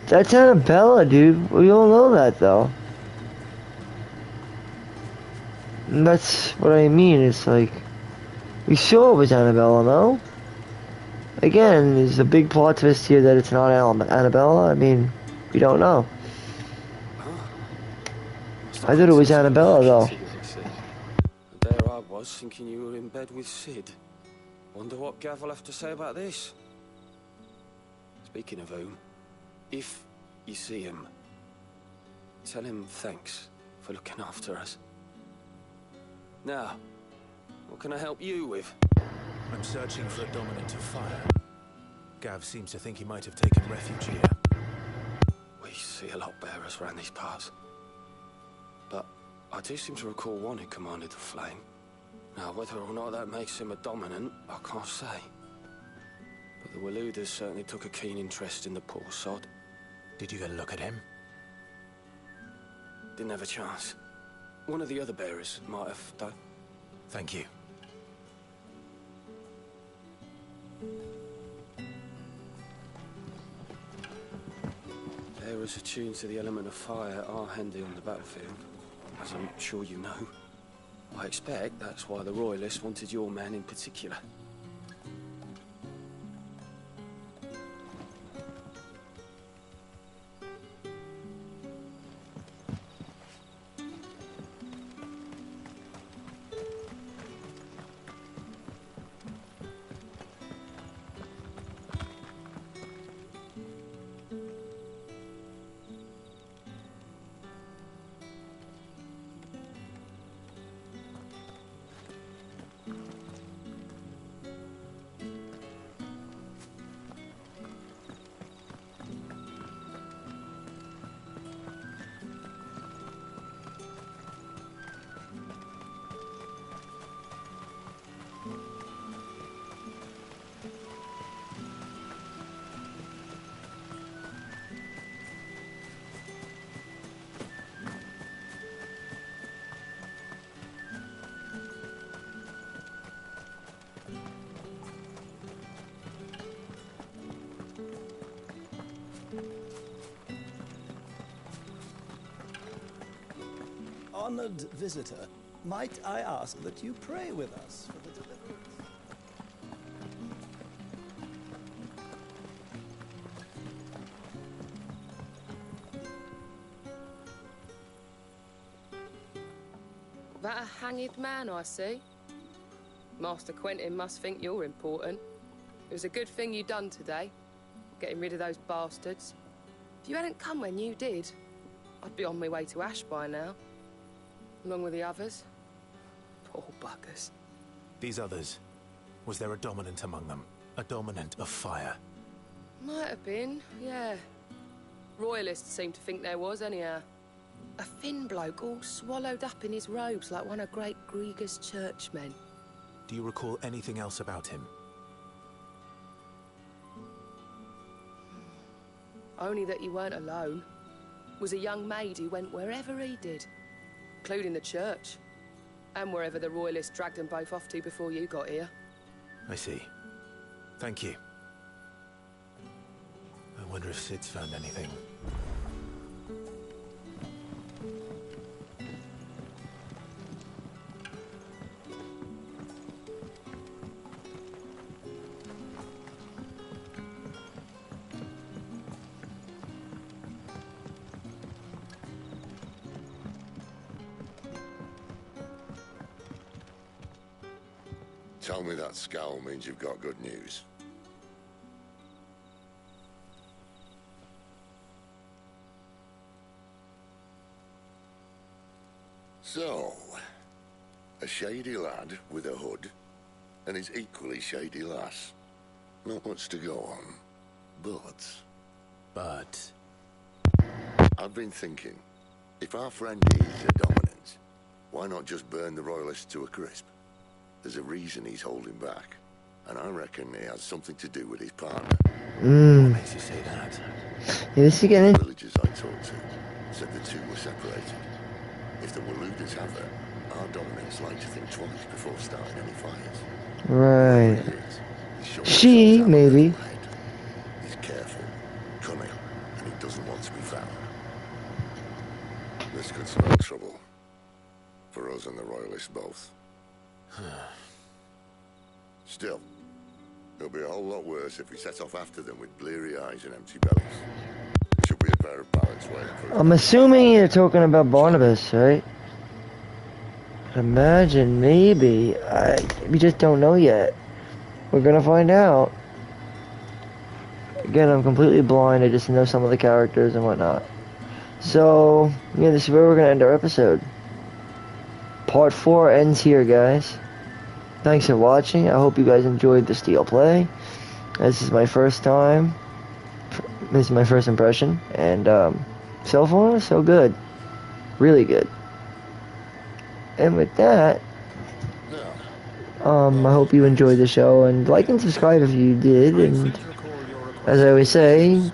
That's Annabella, dude. We all know that, though. And that's what I mean. It's like, we saw it was Annabella, no? Again, there's a big plot twist here that it's not Annabella. I mean, we don't know. I thought it was Annabella, though. There I was, thinking you were in bed with Sid. Wonder what Gav will have to say about this. Speaking of whom, if you see him, tell him thanks for looking after us. Now, what can I help you with? I'm searching for a dominant of fire. Gav seems to think he might have taken refuge here. We see a lot bearers around these parts. But I do seem to recall one who commanded the flame. Now, whether or not that makes him a dominant, I can't say. But the Waluders certainly took a keen interest in the poor sod. Did you get a look at him? Didn't have a chance. One of the other bearers might have, though. Thank you. Bearers attuned to the element of fire are handy on the battlefield, as I'm sure you know. I expect that's why the Royalists wanted your man in particular. Honored visitor, might I ask that you pray with us for the deliverance? That a hanged man I see? Master Quentin must think you're important. It was a good thing you done today, getting rid of those bastards. If you hadn't come when you did, I'd be on my way to Ash by now, along with the others. Poor buggers. These others, was there a dominant among them? A dominant of fire? Might have been, yeah. Royalists seem to think there was, anyhow. A thin bloke all swallowed up in his robes like one of Great Grieger's churchmen. Do you recall anything else about him? Only that he weren't alone. Was a young maid who went wherever he did, including the church, and wherever the Royalists dragged them both off to before you got here. I see. Thank you. I wonder if Sid's found anything. Tell me that scowl means you've got good news. So, a shady lad with a hood, and his equally shady lass. Not much to go on, but... I've been thinking, if our friend is a dominant, why not just burn the Royalists to a crisp? There's a reason he's holding back, and I reckon he has something to do with his partner. What makes you say that? Yes, again. The villagers I talked to said the two were separated. If the Waluders have her, our dominants like to think twice before starting any fires. Right. Sure She, maybe. He's careful, cunning, and he doesn't want to be found. This could spell trouble. For us and the Royalists both. Still, it'll be a whole lot worse if we set off after them with bleary eyes and empty bellies. It should be a pair of pallets waiting for us. I'm assuming you're talking about Barnabas, right? Imagine, maybe. We just don't know yet. We're gonna find out. Again, I'm completely blind. I just know some of the characters and whatnot. So, yeah, this is where we're gonna end our episode. Part 4 ends here, guys. Thanks for watching. I hope you guys enjoyed the Steel Play. This is my first time. This is my first impression. And, so far, so good. Really good. And with that, I hope you enjoyed the show. And like and subscribe if you did. And, as I always say,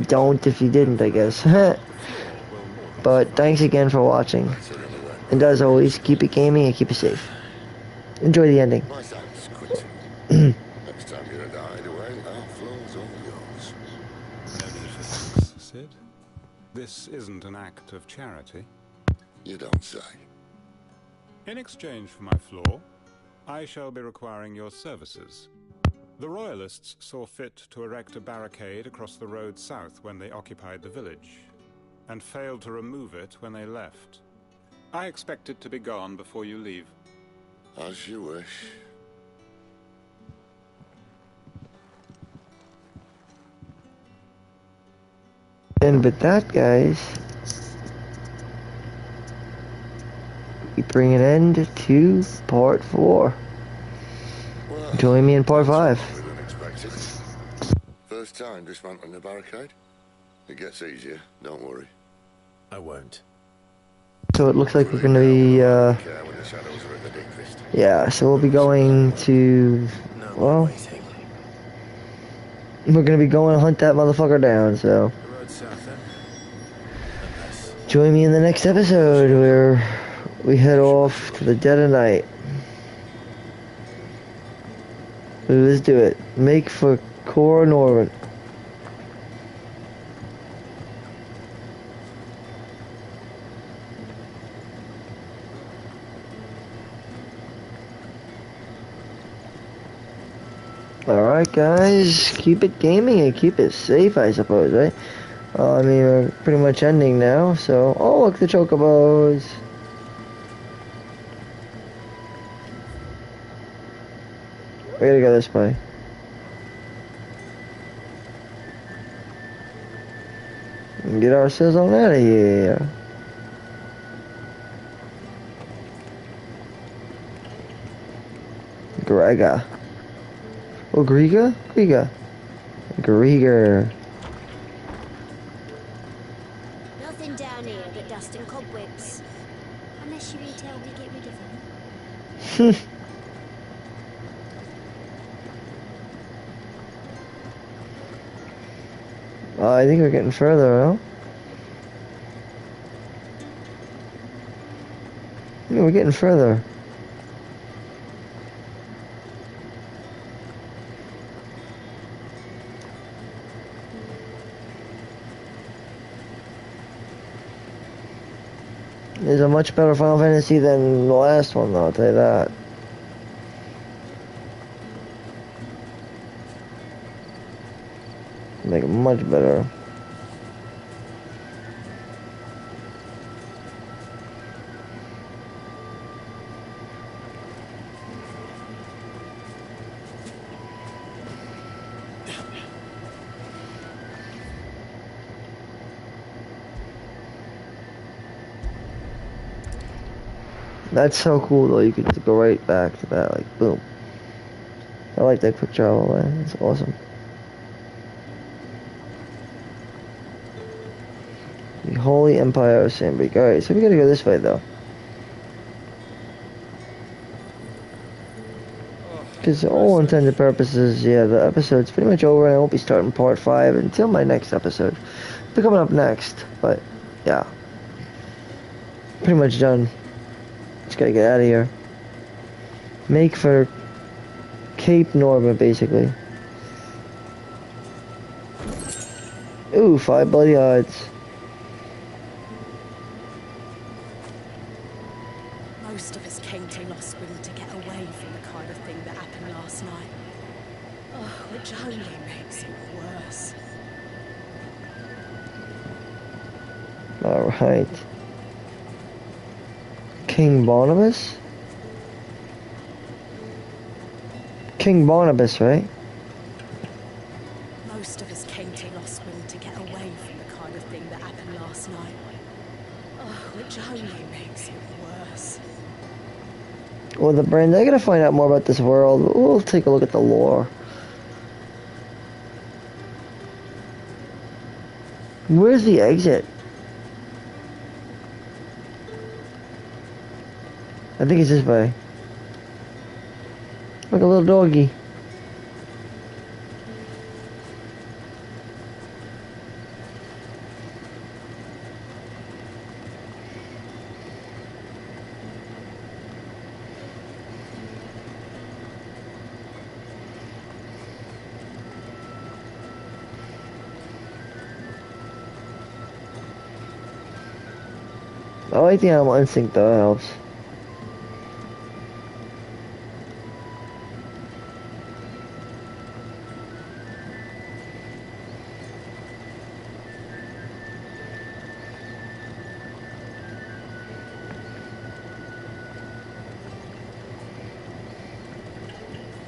don't if you didn't, I guess. But thanks again for watching. And as always, keep it gaming and keep it safe. Enjoy the ending. Next time you're at the hideaway, our floor's all yours. No need for thanks, Sid. This isn't an act of charity. You don't say. In exchange for my floor, I shall be requiring your services. The Royalists saw fit to erect a barricade across the road south when they occupied the village, and failed to remove it when they left. I expect it to be gone before you leave. As you wish. And with that, guys, we bring an end to part 4. Well, Join me in part 5. Unexpected. First time dismantling the barricade? It gets easier, don't worry. I won't. So it looks like we're gonna be, yeah, so we'll be going to, well, we're gonna be going to hunt that motherfucker down, so. Join me in the next episode where we head off to the dead of night. Let's do it. Make for Cor Norvin. Alright guys, keep it gaming and keep it safe, I suppose, right? I mean, we're pretty much ending now, so... Oh, look, the chocobos! We gotta go this way. And get ourselves on out of here. Grega. Oh, Griga? Griga. Grieger. Nothing down here but dust and cobwebs. Unless you mean tell me get rid of them. I think we're getting further, huh? Yeah, we're getting further. It's a much better Final Fantasy than the last one, though, I'll tell you that. Make it much better. That's so cool though, you could just go right back to that, like, boom. I like that quick travel, man. It's awesome. The Holy Empire of Sandbreak. Alright, so we gotta go this way though. Because all intents and purposes, yeah, the episode's pretty much over and I won't be starting part 5 until my next episode. It'll be coming up next, but yeah. Pretty much done. Just gotta get out of here. Make for Cape Norma, basically. Ooh, 5 bloody odds. Most of us came to Lost Spring to get away from the kind of thing that happened last night. Oh, which only makes it worse. Alright. King Barnabas? King Barnabas, right? Most of us came to Lost Spring to get away from the kind of thing that happened last night. Oh, which only makes it worse. Well, the brand, I gotta find out more about this world. We'll take a look at the lore. Where's the exit? I think it's this way. Like a little doggy. I like the animal instinct though, it helps.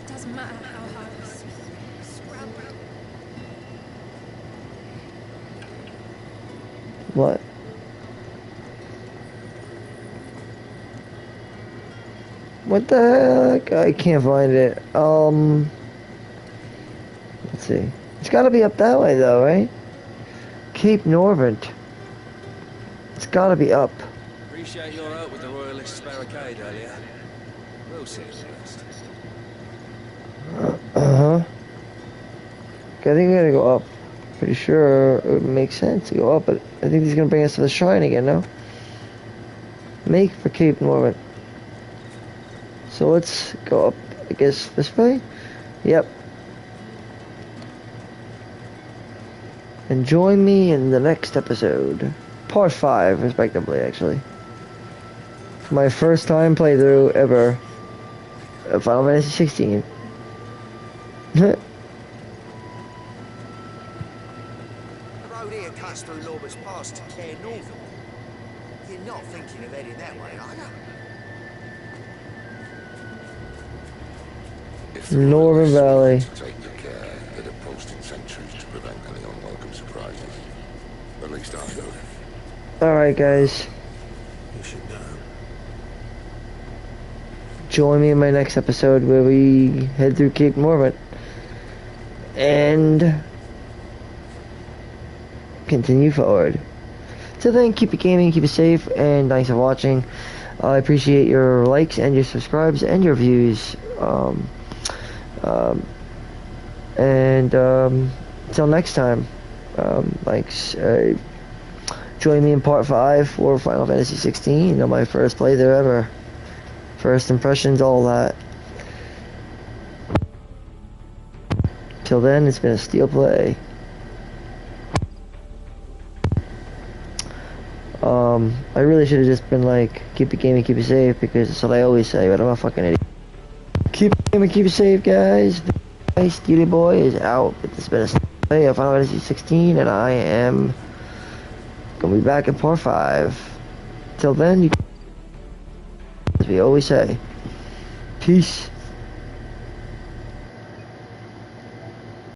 Doesn't matter how hard I scrap. What? What the heck? I can't find it. Let's see. It's gotta be up that way though, right? Cape Norvent. It's gotta be up. Appreciate your help with the Royalists' barricade earlier. We'll see first. Uh-huh. Okay, I think we gotta go up. Pretty sure it would make sense to go up, but I think he's gonna bring us to the shrine again, no? Make for Cape Norvent. So let's go up, I guess, this way? Yep. And join me in the next episode. Part 5, respectively, actually. For my first time playthrough ever of Final Fantasy 16. road here cuts through Lorbert's Pass to Care Northern. You're not thinking of heading that way, are you? Northern Valley. Take the care that are posted sentries to prevent any unwelcome surprises. At least I do. Alright, guys. You should know. Join me in my next episode where we head through Cape Mormont and continue forward. So then, keep it gaming, keep it safe, and thanks for watching. I appreciate your likes and your subscribes and your views. Until next time, join me in part 5 for Final Fantasy 16. My first playthrough ever. First impressions, all that. Till then, it's been a STEELEPLAY. I really should have just been like, keep it gaming, keep it safe, because that's what I always say, but I'm a fucking idiot. Keep it gaming, keep it safe, guys. Steely Boy is out. It's been a STEELEPLAY of Final Fantasy 16, and I am gonna be back in part 5. Till then, as we always say, peace.